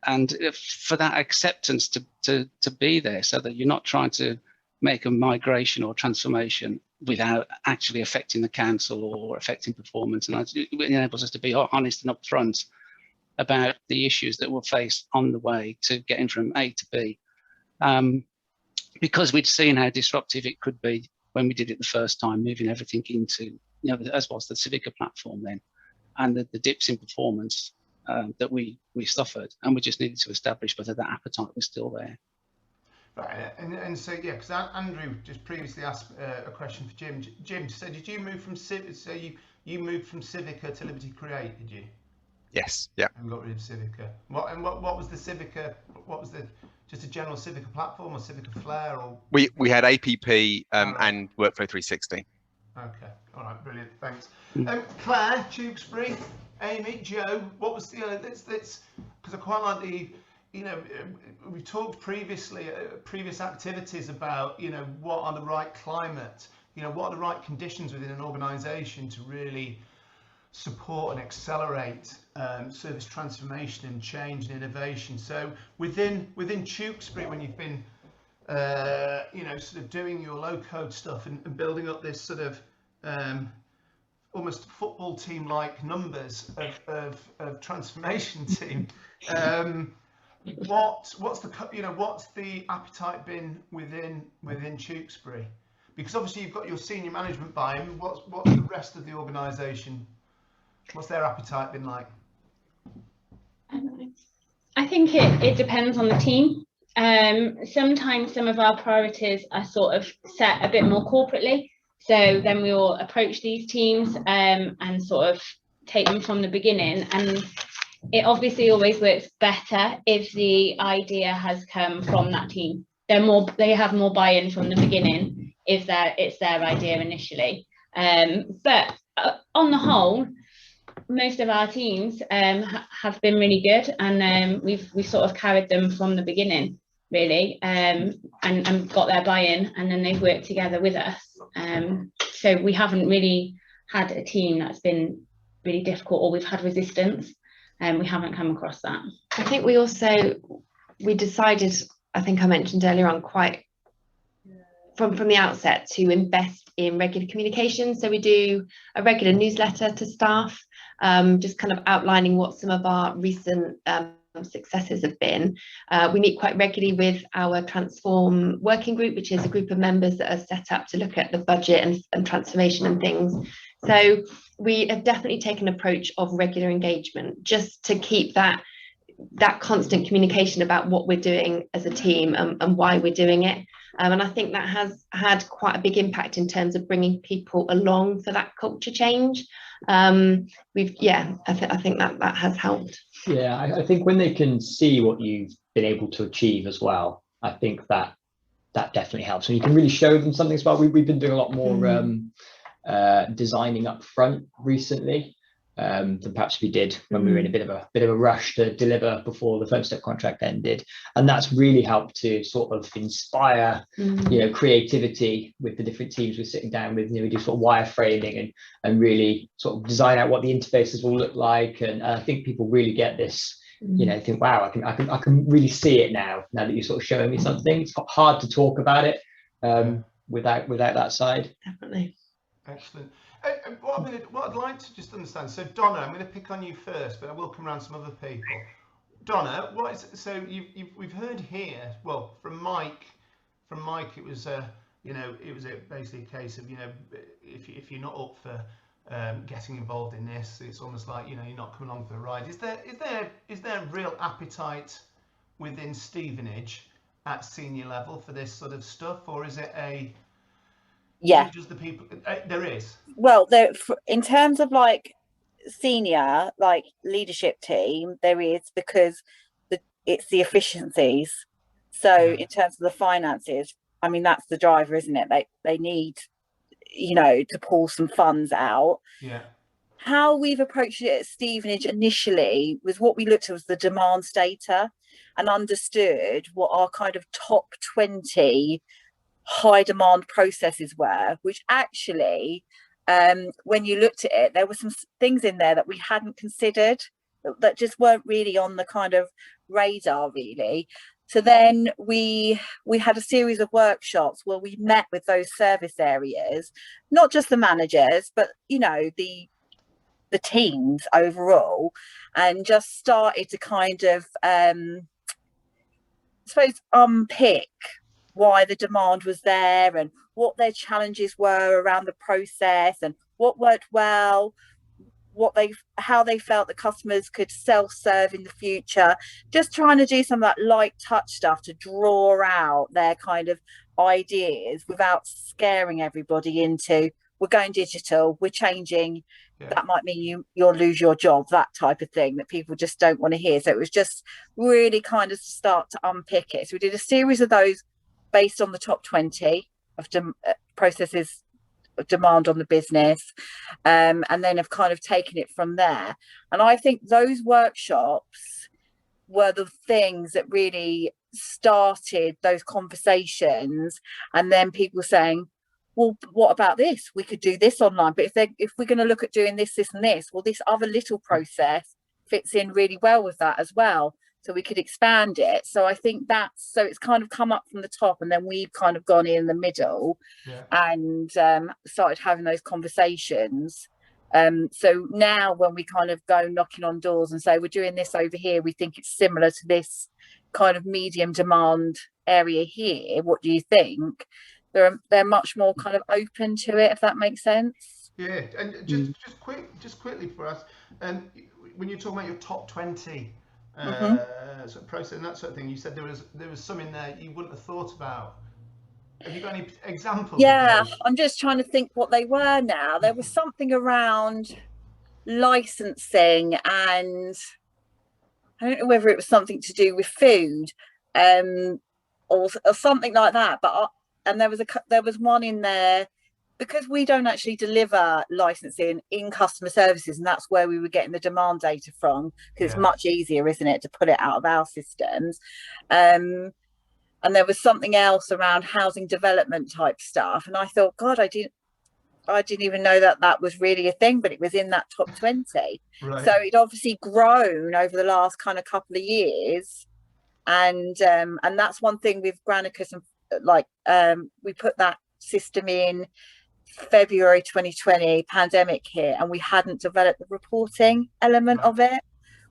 and for that acceptance to be there, so that you're not trying to make a migration or transformation without actually affecting the council or affecting performance. And it enables us to be honest and upfront about the issues that we'll face on the way to getting from A to B, because we'd seen how disruptive it could be when we did it the first time, moving everything into, you know, as was the Civica platform then, and the dips in performance that we suffered, and we just needed to establish whether that appetite was still there. Right, and so yeah, because Andrew just previously asked a question for Jim. Jim, so did you move from Civica? So you moved from Civica to Liberty Create, did you? Yes. Yeah. And got rid of Civica. What was the Civica? What was just a general Civica platform, or Civica Flair, or? We had APP and Workflow 360. Okay. All right. Brilliant. Thanks. Claire, Tewkesbury, Amy, Joe. What was the? Because I quite like the. You know, we talked previously, previous activities about, you know, what are the right climate, you know, what are the right conditions within an organisation to really support and accelerate service transformation and change and innovation. So within Tewkesbury, when you've been, you know, sort of doing your low-code stuff and building up this sort of almost football team-like numbers of transformation team. What's the appetite been within Tewkesbury? Because obviously you've got your senior management buy-in. What's the rest of the organisation? What's their appetite been like? I think it depends on the team. Sometimes some of our priorities are sort of set a bit more corporately. So then we all approach these teams and sort of take them from the beginning. And it obviously always works better if the idea has come from that team. They have more buy-in from the beginning if it's their idea initially. But on the whole, most of our teams have been really good, and we've sort of carried them from the beginning, really, and got their buy-in, and then they've worked together with us. So we haven't really had a team that's been really difficult, or we've had resistance, and we haven't come across that. I think we decided, I think I mentioned earlier on, quite from the outset, to invest in regular communication. So we do a regular newsletter to staff, just kind of outlining what some of our recent successes have been. We meet quite regularly with our Transform working group, which is a group of members that are set up to look at the budget and transformation and things. So we have definitely taken an approach of regular engagement, just to keep that constant communication about what we're doing as a team and why we're doing it. And I think that has had quite a big impact in terms of bringing people along for that culture change. I think that has helped. Yeah, I think when they can see what you've been able to achieve as well, I think that definitely helps. And you can really show them something as well. We've been doing a lot more designing up front recently than perhaps we did when we were in a bit of a rush to deliver before the first step contract ended, and that's really helped to sort of inspire creativity with the different teams we're sitting down with. We do sort of wireframing and really sort of design out what the interfaces will look like, and I think people really get this. Think, wow, I can really see it now that you're sort of showing me something. It's hard to talk about it without that side. Definitely. Excellent. What I'd like to just understand, so Donna, I'm going to pick on you first, but I will come around to some other people. Donna, we've heard here, well, from Mike, it was basically a case of, if you're not up for getting involved in this, it's almost like, you're not coming along for the ride. Is there real appetite within Stevenage at senior level for this sort of stuff, or is it just the people? There is. Well, in terms of like senior, like leadership team, there is, because it's the efficiencies. So in terms of the finances, I mean, that's the driver, isn't it? They need, to pull some funds out. Yeah. How we've approached it at Stevenage initially was, what we looked at was the demands data and understood what our kind of top 20 high demand processes were, which actually, when you looked at it, there were some things in there that we hadn't considered, that just weren't really on the kind of radar, really. So then we had a series of workshops where we met with those service areas, not just the managers, but the teams overall, and just started to kind of I suppose unpick why the demand was there and what their challenges were around the process and what worked well, how they felt the customers could self-serve in the future. Just trying to do some of that light touch stuff to draw out their kind of ideas without scaring everybody into, we're going digital, we're changing, that might mean you'll lose your job, that type of thing that people just don't want to hear. So it was just really kind of start to unpick it. So we did a series of those based on the top 20 of processes of demand on the business, and then have kind of taken it from there. And I think those workshops were the things that really started those conversations, and then people saying, well, what about this? We could do this online, but if we're going to look at doing this and this, well, this other little process fits in really well with that as well. So we could expand it. So I think so it's kind of come up from the top, and then we've kind of gone in the middle and started having those conversations. So now when we kind of go knocking on doors and say, we're doing this over here, we think it's similar to this kind of medium demand area here, what do you think? They're much more kind of open to it, if that makes sense. Yeah, and just quickly for us, when you're talking about your top 20 sort of process and that sort of thing, you said there was some in there you wouldn't have thought about. Have you got any examples? Yeah, I'm just trying to think what they were now. There was something around licensing, and I don't know whether it was something to do with food, or something like that. But and there was one in there, because we don't actually deliver licensing in customer services, and that's where we were getting the demand data from, because it's much easier, isn't it, to pull it out of our systems. And there was something else around housing development type stuff, and I thought, God, I didn't even know that was really a thing, but it was in that top 20. Right. So it obviously grown over the last kind of couple of years, and that's one thing with Granicus, and like we put that system in February 2020, pandemic hit, and we hadn't developed the reporting element of it,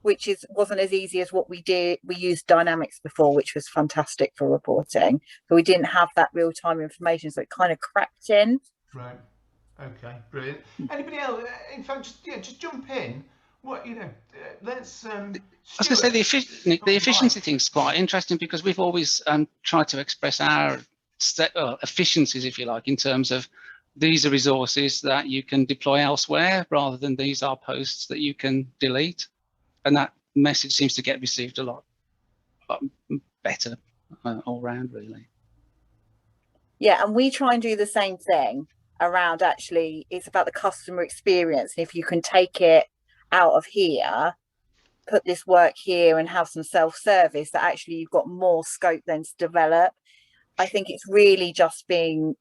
which wasn't as easy as what we did. We used Dynamics before, which was fantastic for reporting, but we didn't have that real-time information, so it kind of crept in. Right. Okay, brilliant. Anybody else? In fact, just jump in. What, let's. I was going to say the efficiency thing's quite interesting, because we've always tried to express our efficiencies, if you like, in terms of these are resources that you can deploy elsewhere, rather than these are posts that you can delete, and that message seems to get received a lot better all round, really. Yeah, and we try and do the same thing around, actually it's about the customer experience, and if you can take it out of here, put this work here, and have some self-service, that actually you've got more scope then to develop. I think it's really just being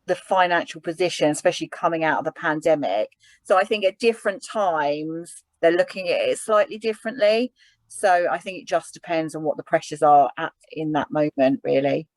the financial position, especially coming out of the pandemic. So I think at different times they're looking at it slightly differently, so I think it just depends on what the pressures are in that moment, really.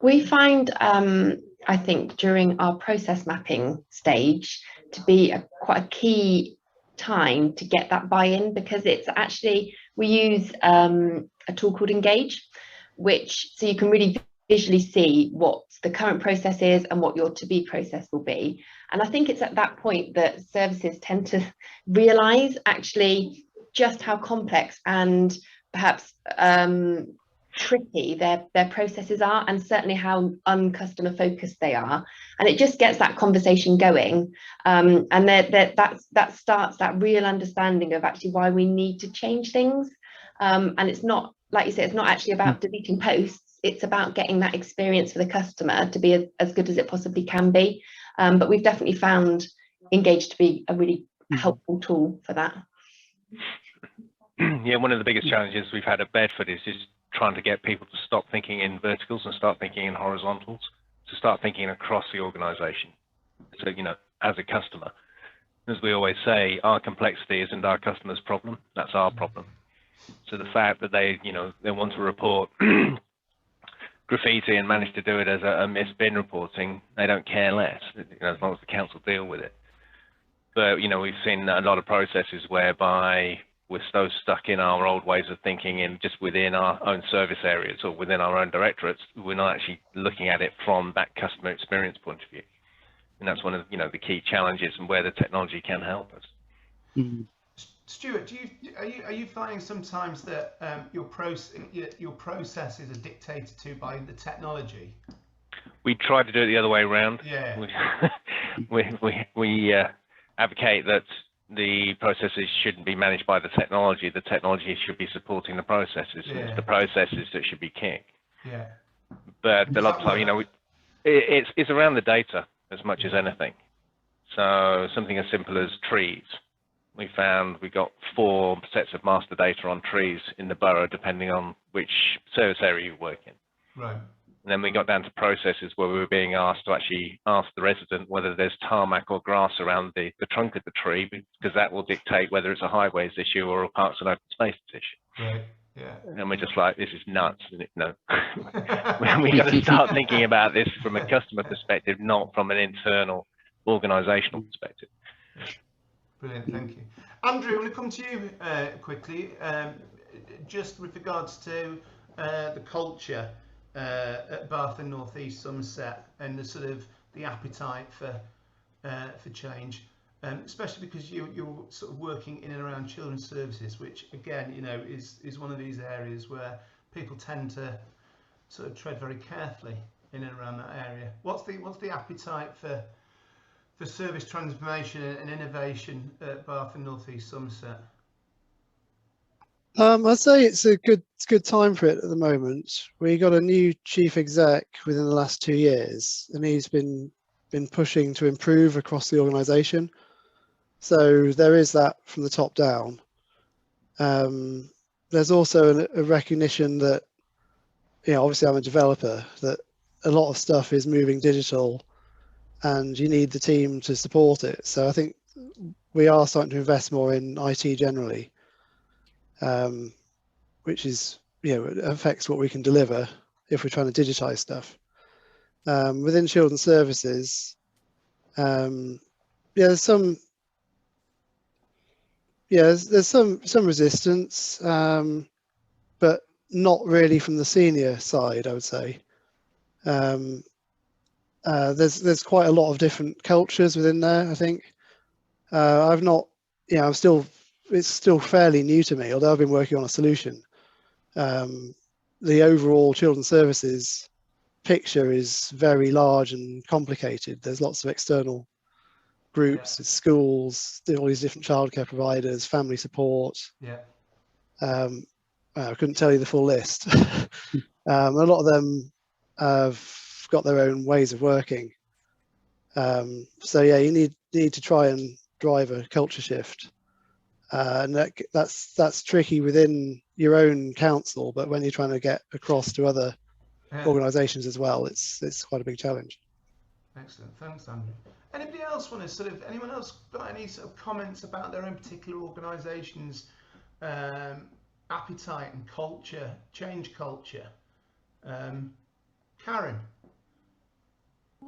We find, I think, during our process mapping stage to be quite a key time to get that buy-in, because it's actually, we use a tool called Engage, so you can really visually see what the current process is and what your to-be process will be. And I think it's at that point that services tend to realise actually just how complex and perhaps tricky their processes are, and certainly how uncustomer focused they are, and it just gets that conversation going, and that starts that real understanding of actually why we need to change things, and it's not, like you said, it's not actually about deleting posts, it's about getting that experience for the customer to be as good as it possibly can be, but we've definitely found Engage to be a really helpful tool for that. Yeah, one of the biggest challenges we've had at Bedford is just trying to get people to stop thinking in verticals and start thinking in horizontals, to start thinking across the organization. So, as a customer, as we always say, our complexity isn't our customer's problem, that's our problem. So the fact that they want to report graffiti and manage to do it as a missed bin reporting, they don't care less, as long as the council deal with it. But, we've seen a lot of processes whereby we're so stuck in our old ways of thinking, in just within our own service areas or within our own directorates, we're not actually looking at it from that customer experience point of view. And that's one of the key challenges, and where the technology can help us. Stuart, are you finding sometimes that your processes are dictated to by the technology? We try to do it the other way around. Yeah. We advocate that the processes shouldn't be managed by the technology should be supporting the processes. Yeah. It's the processes that should be king. Yeah. But a lot of time, it's around the data as much as anything. So something as simple as trees. We found we got 4 sets of master data on trees in the borough, depending on which service area you work in. Right. And then we got down to processes where we were being asked to actually ask the resident whether there's tarmac or grass around the trunk of the tree, because that will dictate whether it's a highways issue or a parks and open spaces issue. Right. Yeah. And we're just like, this is nuts. No. We got to start thinking about this from a customer perspective, not from an internal organizational perspective. Brilliant, thank you. Andrew, I want to come to you quickly, just with regards to the culture at Bath and North East Somerset, and the appetite for change, especially because you're sort of working in and around children's services, which again, is one of these areas where people tend to sort of tread very carefully in and around that area. What's the appetite for service transformation and innovation at Bath and North East Somerset? I'd say it's a good time for it at the moment. We got a new chief exec within the last 2 years, and he's been pushing to improve across the organisation. So there is that from the top down. There's also a recognition that, obviously I'm a developer, that a lot of stuff is moving digital, and you need the team to support it. So I think we are starting to invest more in IT generally. Which is, it affects what we can deliver if we're trying to digitize stuff. Within children's services, there's some resistance, but not really from the senior side, I would say. There's quite a lot of different cultures within there, I think. It's still fairly new to me, although I've been working on a solution. The overall children's services picture is very large and complicated. There's lots of external groups, schools, all these different childcare providers, family support. Yeah. I couldn't tell you the full list. A lot of them have got their own ways of working. So yeah, you need to try and drive a culture shift. And that's tricky within your own council, but when you're trying to get across to other organisations as well, it's quite a big challenge. Excellent, thanks, Andrew. Anybody else want to anyone else got any sort of comments about their own particular organisation's appetite and culture, change culture? Karen.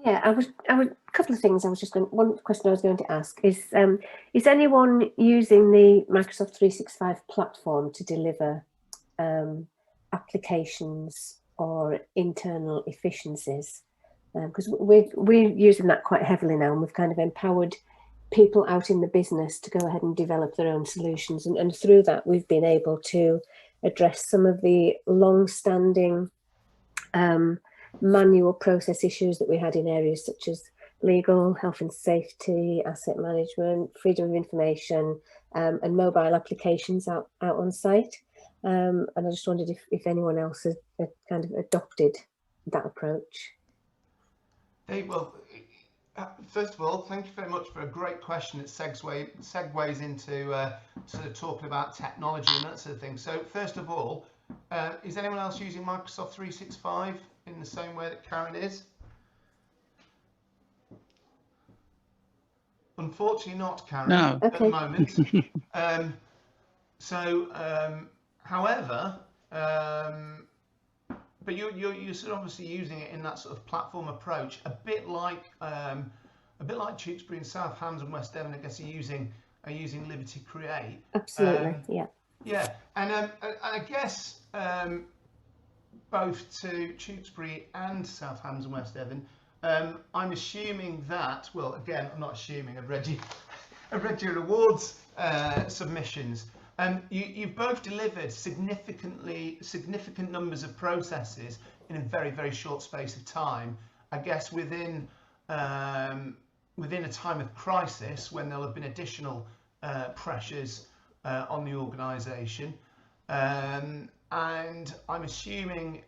Yeah, I was a couple of things. One question I was going to ask is anyone using the Microsoft 365 platform to deliver applications or internal efficiencies? Because we're using that quite heavily now, and we've kind of empowered people out in the business to go ahead and develop their own solutions, and through that we've been able to address some of the long-standing manual process issues that we had in areas such as legal, health and safety, asset management, freedom of information, and mobile applications out on site. And I just wondered if anyone else had kind of adopted that approach. Hey, well, first of all, thank you very much for a great question. It segues into sort of talking about technology and that sort of thing. So first of all, is anyone else using Microsoft 365 in the same way that Karen is? Unfortunately not, Karen, no. At the moment. However, but you're sort of obviously using it in that sort of platform approach, a bit like Tewkesbury and South Hams and West Devon, I guess, are using Liberty Create. Absolutely, yeah. Yeah, and I guess both to Tewkesbury and South Hams and West Devon, I'm assuming that, well, again, I'm not assuming, I've read your awards submissions. You've both delivered significant numbers of processes in a very, very short space of time. I guess within a time of crisis, when there'll have been additional pressures on the organisation, and I'm assuming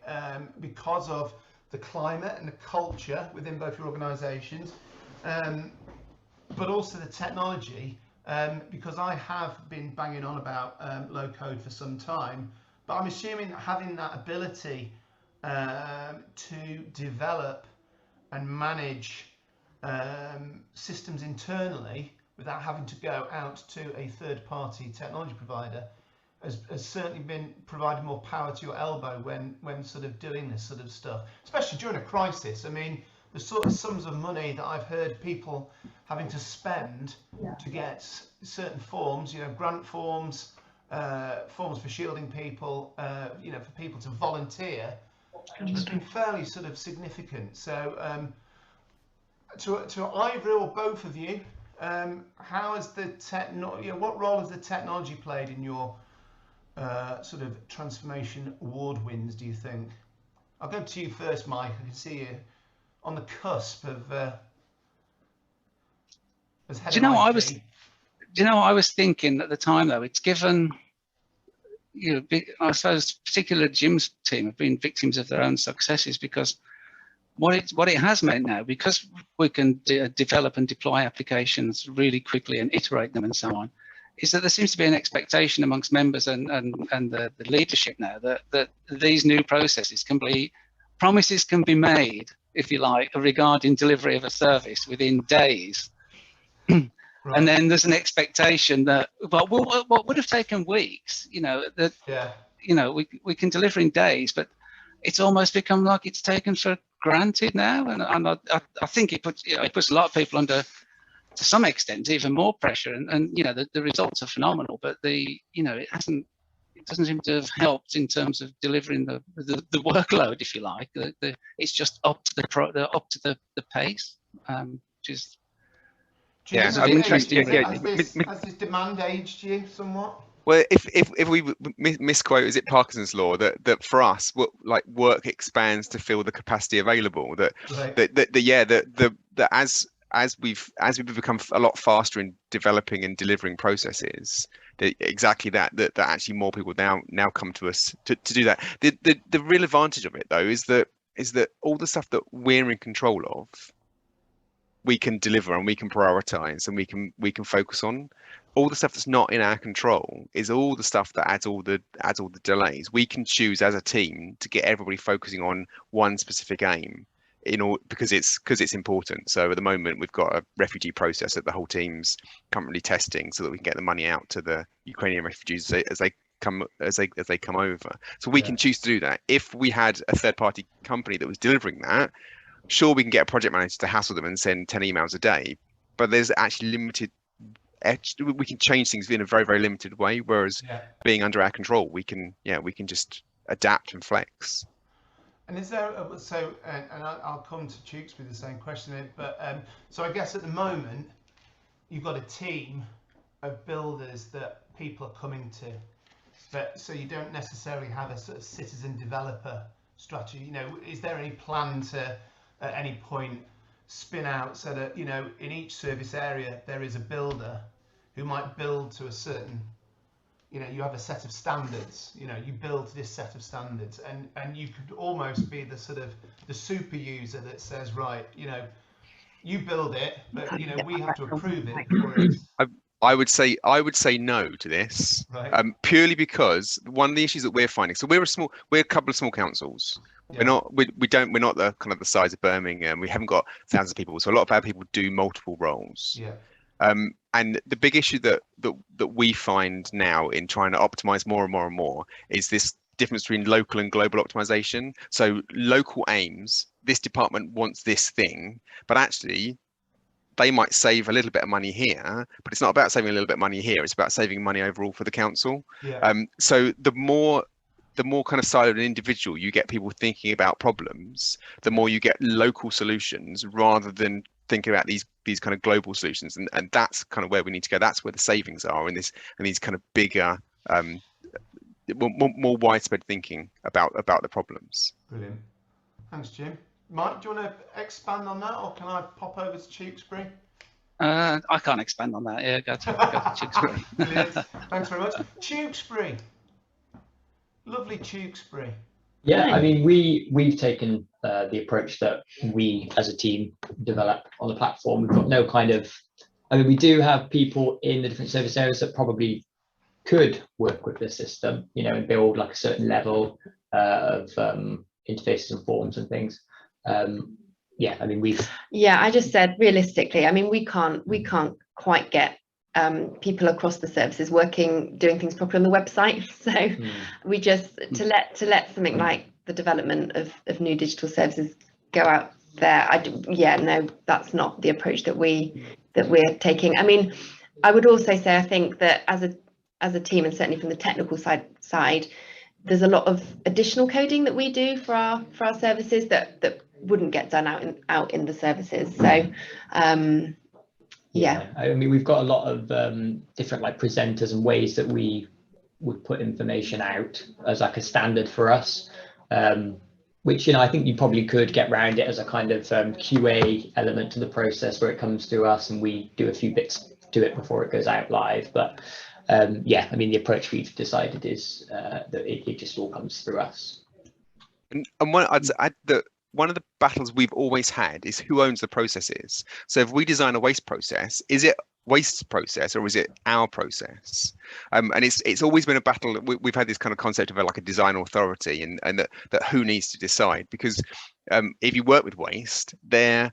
because of the climate and the culture within both your organisations, but also the technology. Because I have been banging on about low code for some time, but I'm assuming that having that ability to develop and manage systems internally without having to go out to a third-party technology provider has certainly been providing more power to your elbow when sort of doing this sort of stuff, especially during a crisis. I mean, the sort of sums of money that I've heard people having to spend to get certain forms, grant forms, forms for shielding people, for people to volunteer, has been fairly sort of significant. So to either or both of you, how has the what role has the technology played in your sort of transformation award wins, do you think? I'll go to you first, Mike. I can see you on the cusp of as head Do you know what I was thinking at the time though? It's given, you know, I suppose particular Jim's team have been victims of their own successes, because what it has meant now, because we can develop and deploy applications really quickly and iterate them and so on, is that there seems to be an expectation amongst members and the leadership now that these new processes promises can be made, if you like, regarding delivery of a service within days. Right. And then there's an expectation that, well, what would have taken weeks, you know, that, you know, we can deliver in days, but it's almost become like it's taken for granted now. And I think it puts a lot of people under, to some extent, even more pressure. And you know, the results are phenomenal, but it doesn't seem to have helped in terms of delivering the workload, if you like. It's just up to the pace, which is interesting. Has this demand aged you somewhat? Well, if we misquote, is it Parkinson's law that for us, like work expands to fill the capacity available? That as we've become a lot faster in developing and delivering processes, exactly that actually more people now come to us to do that. The real advantage of it though is that all the stuff that we're in control of, we can deliver and we can prioritize and we can focus on. All the stuff that's not in our control is all the stuff that adds all the delays. We can choose as a team to get everybody focusing on one specific aim because it's important. So at the moment we've got a refugee process that the whole team's currently testing so that we can get the money out to the Ukrainian refugees as they come over. So we can choose to do that. If we had a third-party company that was delivering that, sure, we can get a project manager to hassle them and send 10 emails a day, but there's actually limited. We can change things in a very, very limited way. Whereas being under our control, we can just adapt and flex. And is there and I'll come to Tewkesbury the same question, but so I guess at the moment you've got a team of builders that people are coming to, but so you don't necessarily have a sort of citizen developer strategy. You know, is there any plan to at any point spin out so that, you know, in each service area there is a builder who might build to a certain, you know, you have a set of standards, you know, you build to this set of standards, and you could almost be the sort of the super user that says, right, you know, you build it, but you know, we have to approve it before it's... I would say no to this, right. Purely because one of the issues that we're finding. So we're a couple of small councils. Yeah. We're not the kind of the size of Birmingham. We haven't got thousands of people. So a lot of our people do multiple roles. Yeah. And the big issue that we find now in trying to optimize more and more and more is this difference between local and global optimization. So local aims, this department wants this thing, but actually they might save a little bit of money here, but it's not about saving a little bit of money here. It's about saving money overall for the council. Yeah. So the more kind of siloed and individual you get people thinking about problems, the more you get local solutions rather than thinking about these kind of global solutions. And that's kind of where we need to go. That's where the savings are in these kind of bigger, more widespread thinking about the problems. Brilliant. Thanks, Jim. Mike, do you want to expand on that, or can I pop over to Tewkesbury? I can't expand on that. Yeah, go to Tewkesbury. Brilliant. Thanks very much. Tewkesbury. Lovely Tewkesbury. Yeah, I mean, we've taken the approach that we as a team develop on the platform. We've got no kind of, I mean, we do have people in the different service areas that probably could work with the system, you know, and build like a certain level of interfaces and forms and things. Yeah, I mean, I just said realistically, I mean, we can't quite get people across the services doing things properly on the website. So we just to let something like the development of new digital services go out there. No, that's not the approach that we're taking. I mean, I would also say I think that as a team, and certainly from the technical side, there's a lot of additional coding that we do for our services that wouldn't get done out in the services. So yeah, I mean, we've got a lot of different like presenters and ways that we would put information out as like a standard for us. which, you know, I think you probably could get around it as a kind of QA element to the process where it comes through us and we do a few bits to it before it goes out live. But yeah, I mean, the approach we've decided is that it just all comes through us. And I'd add that one of the battles we've always had is who owns the processes. So if we design a waste process, is it waste process or is it our process? And it's always been a battle. We've had this kind of concept of like a design authority, and that who needs to decide, because if you work with waste, the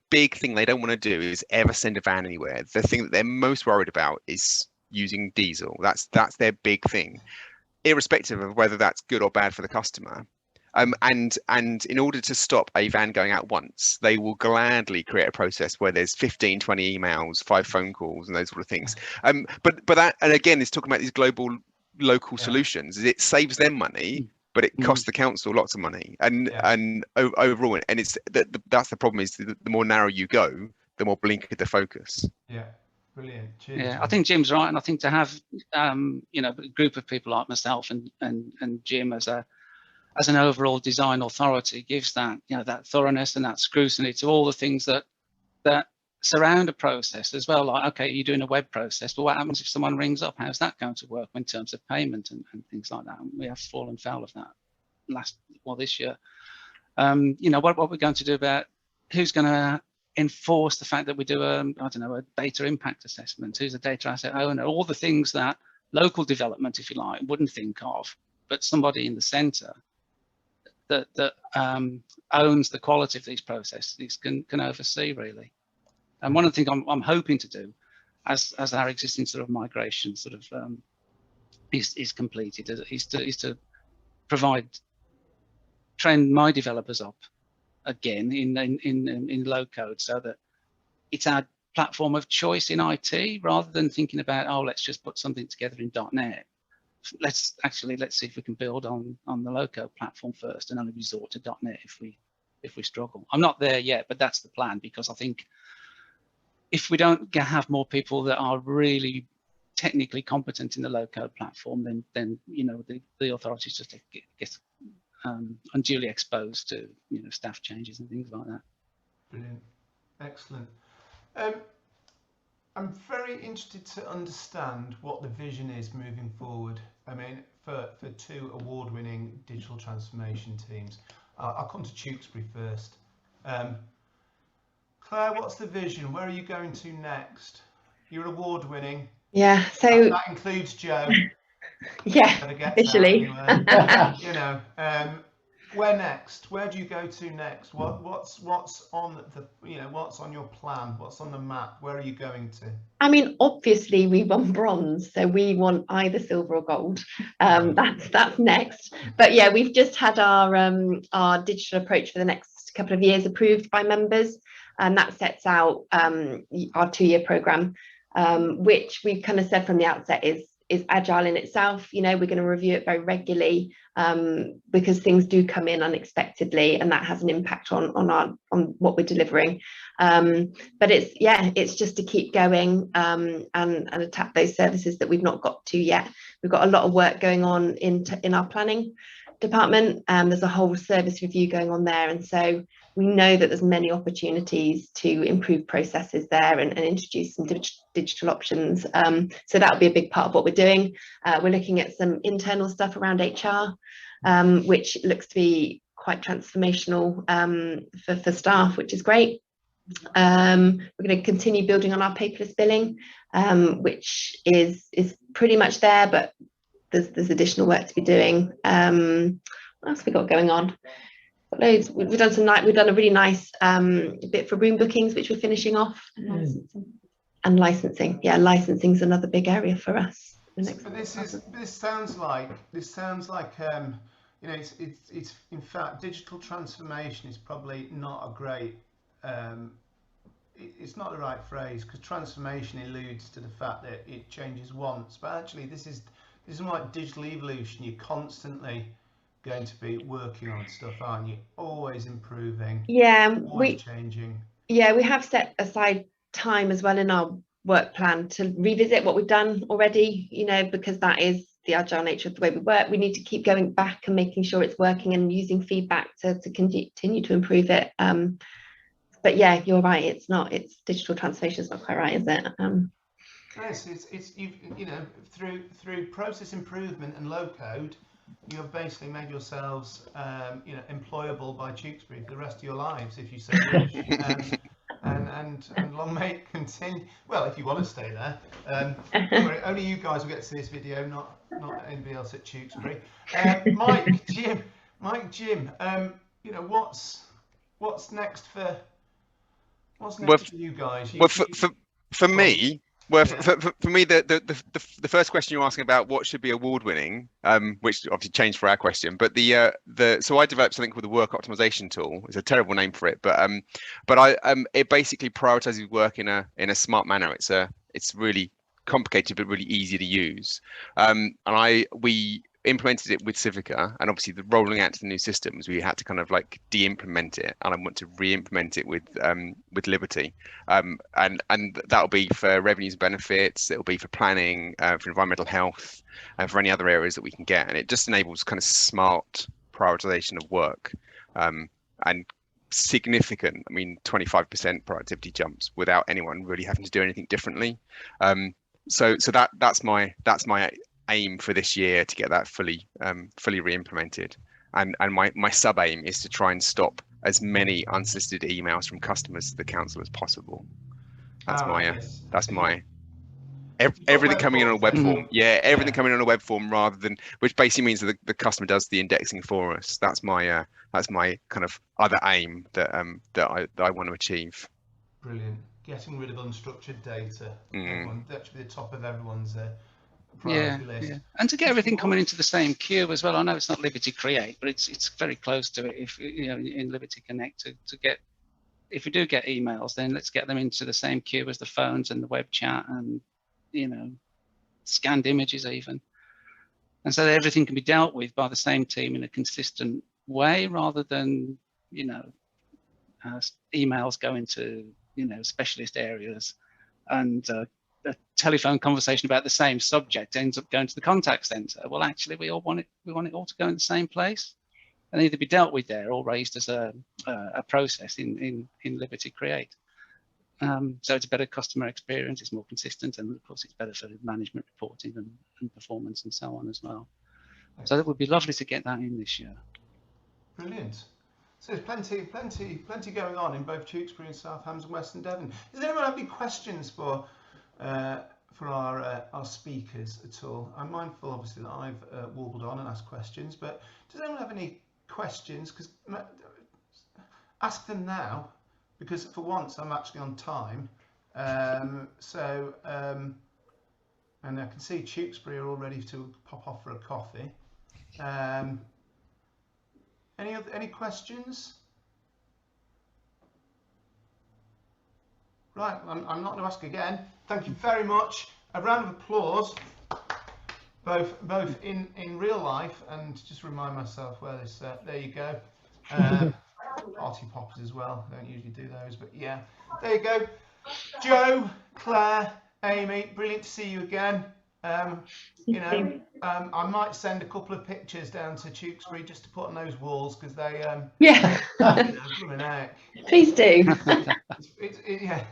big thing they don't want to do is ever send a van anywhere. The thing that they're most worried about is using diesel. That's their big thing, irrespective of whether that's good or bad for the customer. And in order to stop a van going out once, they will gladly create a process where there's 15, 20 emails, 5 phone calls, and those sort of things. But that, and again, it's talking about these global, local solutions. It saves them money, but it costs the council lots of money. And overall, and it's that's the problem, is the more narrow you go, the more blinkered the focus. Yeah. Brilliant. Cheers, Yeah, Jim. I think Jim's right, and I think to have you know, a group of people like myself and Jim as an overall design authority gives that, you know, that thoroughness and that scrutiny to all the things that surround a process as well. Like, okay, you're doing a web process, but what happens if someone rings up? How's that going to work in terms of payment and things like that? And we have fallen foul of that this year. You know, what we're going to do about who's going to enforce the fact that we do I don't know, a data impact assessment, who's a data asset owner, all the things that local development, if you like, wouldn't think of, but somebody in the centre that owns the quality of these processes can oversee, really. And one of the things I'm hoping to do as our existing sort of migration sort of is completed is to train my developers up again in low code, so that it's our platform of choice in IT, rather than thinking about, oh, let's just put something together in .NET. Let's see if we can build on the low-code platform first, and only resort to .NET if we struggle. I'm not there yet, but that's the plan, because I think if we don't have more people that are really technically competent in the low-code platform, then you know, the authorities just get unduly exposed to, you know, staff changes and things like that. Brilliant. Excellent. I'm very interested to understand what the vision is moving forward. I mean, for 2 award-winning digital transformation teams. I'll come to Tewkesbury first. Claire, what's the vision? Where are you going to next? You're award-winning. Yeah, so that includes Joe. Yeah, officially. Anyway. You know, where next? Where do you go to next? What's on the, you know, what's on your plan? What's on the map? Where are you going to? I mean, obviously we won bronze, so we want either silver or gold. That's next. But yeah, we've just had our digital approach for the next couple of years approved by members, and that sets out our 2-year programme, which we've kind of said from the outset is agile in itself. You know, we're going to review it very regularly, because things do come in unexpectedly, and that has an impact on what we're delivering. But it's just to keep going and attack those services that we've not got to yet. We've got a lot of work going on in our planning department. There's a whole service review going on there, and so we know that there's many opportunities to improve processes there and introduce some digital options. So that will be a big part of what we're doing. We're looking at some internal stuff around HR, which looks to be quite transformational for staff, which is great. We're going to continue building on our paperless billing, which is pretty much there, but there's additional work to be doing. What else have we got going on? Loads. We've done a really nice bit for room bookings, which we're finishing off. And licensing. Yeah, licensing is another big area for us. But this sounds like you know, it's in fact, digital transformation is probably not a great it's not the right phrase, because transformation alludes to the fact that it changes once, but actually this is like digital evolution. You're constantly going to be working on stuff, aren't you? Always improving. Yeah, always changing. Yeah, we have set aside time as well in our work plan to revisit what we've done already, you know, because that is the agile nature of the way we work, we need to keep going back and making sure it's working and using feedback to continue to improve it. But yeah, you're right. It's digital transformation is not quite right, is it? Yes, it's you know, through process improvement and low code, you have basically made yourselves you know, employable by Tewkesbury for the rest of your lives, if you so wish. And long may it continue. Well, if you want to stay there. Don't worry, only you guys will get to see this video, not anybody else at Tewkesbury. Mike, Jim, you know, what's next for you guys? For me. Well, for me, the first question you're asking about what should be award winning, which obviously changed for our question, but so I developed something called the work optimization tool. It's a terrible name for it, but it basically prioritizes work in a smart manner. It's really complicated but really easy to use, and we implemented it with Civica, and obviously the rolling out to the new systems, we had to kind of like de-implement it, and I want to re-implement it with Liberty, and that'll be for revenues and benefits, it'll be for planning, for environmental health, and for any other areas that we can get, and it just enables kind of smart prioritization of work, and significant, I mean 25% productivity jumps without anyone really having to do anything differently. So that's my aim for this year, to get that fully re-implemented, and my sub aim is to try and stop as many unsolicited emails from customers to the council as possible. That's my everything coming in on a web form. Yeah, everything coming in on a web form, rather than, which basically means that the customer does the indexing for us. That's my kind of other aim that I want to achieve. Brilliant. Getting rid of unstructured data. That should be the top of everyone's priority list. Yeah, and to get everything coming into the same queue as well. I know it's not Liberty Create, but it's very close to it. If you know, in Liberty Connect, to get, if we do get emails, then let's get them into the same queue as the phones and the web chat, and you know, scanned images even, and so that everything can be dealt with by the same team in a consistent way, rather than, you know, emails going to, you know, specialist areas, and a telephone conversation about the same subject ends up going to the contact center. Well, actually, we want it all to go in the same place and either be dealt with there or raised as a process in Liberty Create. So it's a better customer experience, it's more consistent, and of course it's better for management reporting and performance and so on as well. So it would be lovely to get that in this year. Brilliant. So there's plenty going on in both Tewkesbury and South Hams and Western Devon. Does anyone have any questions for our speakers at all? I'm mindful, obviously, that I've warbled on and asked questions, but does anyone have any questions? Because ask them now, because for once I'm actually on time. And I can see Tewkesbury are all ready to pop off for a coffee. Any questions? Right, I'm not going to ask again. Thank you very much. A round of applause, both in real life, and just remind myself where this. There you go. Party poppers as well. I don't usually do those, but yeah, there you go. Joe, Claire, Amy, brilliant to see you again. You know, I might send a couple of pictures down to Tewkesbury just to put on those walls, because they yeah. You know, please do. Yeah.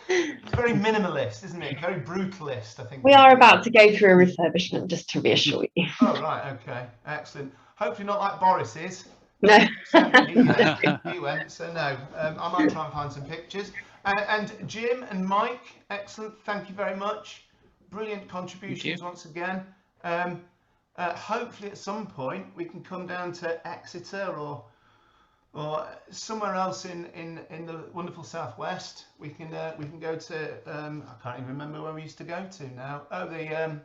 It's very minimalist, isn't it? Very brutalist, I think. We are about to go through a refurbishment, just to reassure you. Oh, right, okay, excellent. Hopefully not like Boris's. No. He went, so no. I might try and find some pictures. And Jim and Mike, excellent, thank you very much. Brilliant contributions once again. Hopefully at some point we can come down to Exeter or somewhere else in the wonderful southwest. We can go to I can't even remember where we used to go to now. Oh, the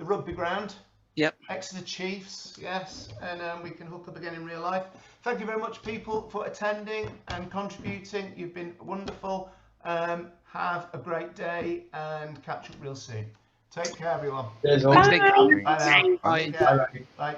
rugby ground. Yep. Exeter Chiefs, yes, and we can hook up again in real life. Thank you very much, people, for attending and contributing. You've been wonderful. Have a great day and catch up real soon. Take care, everyone. Bye. Bye. Bye. Bye.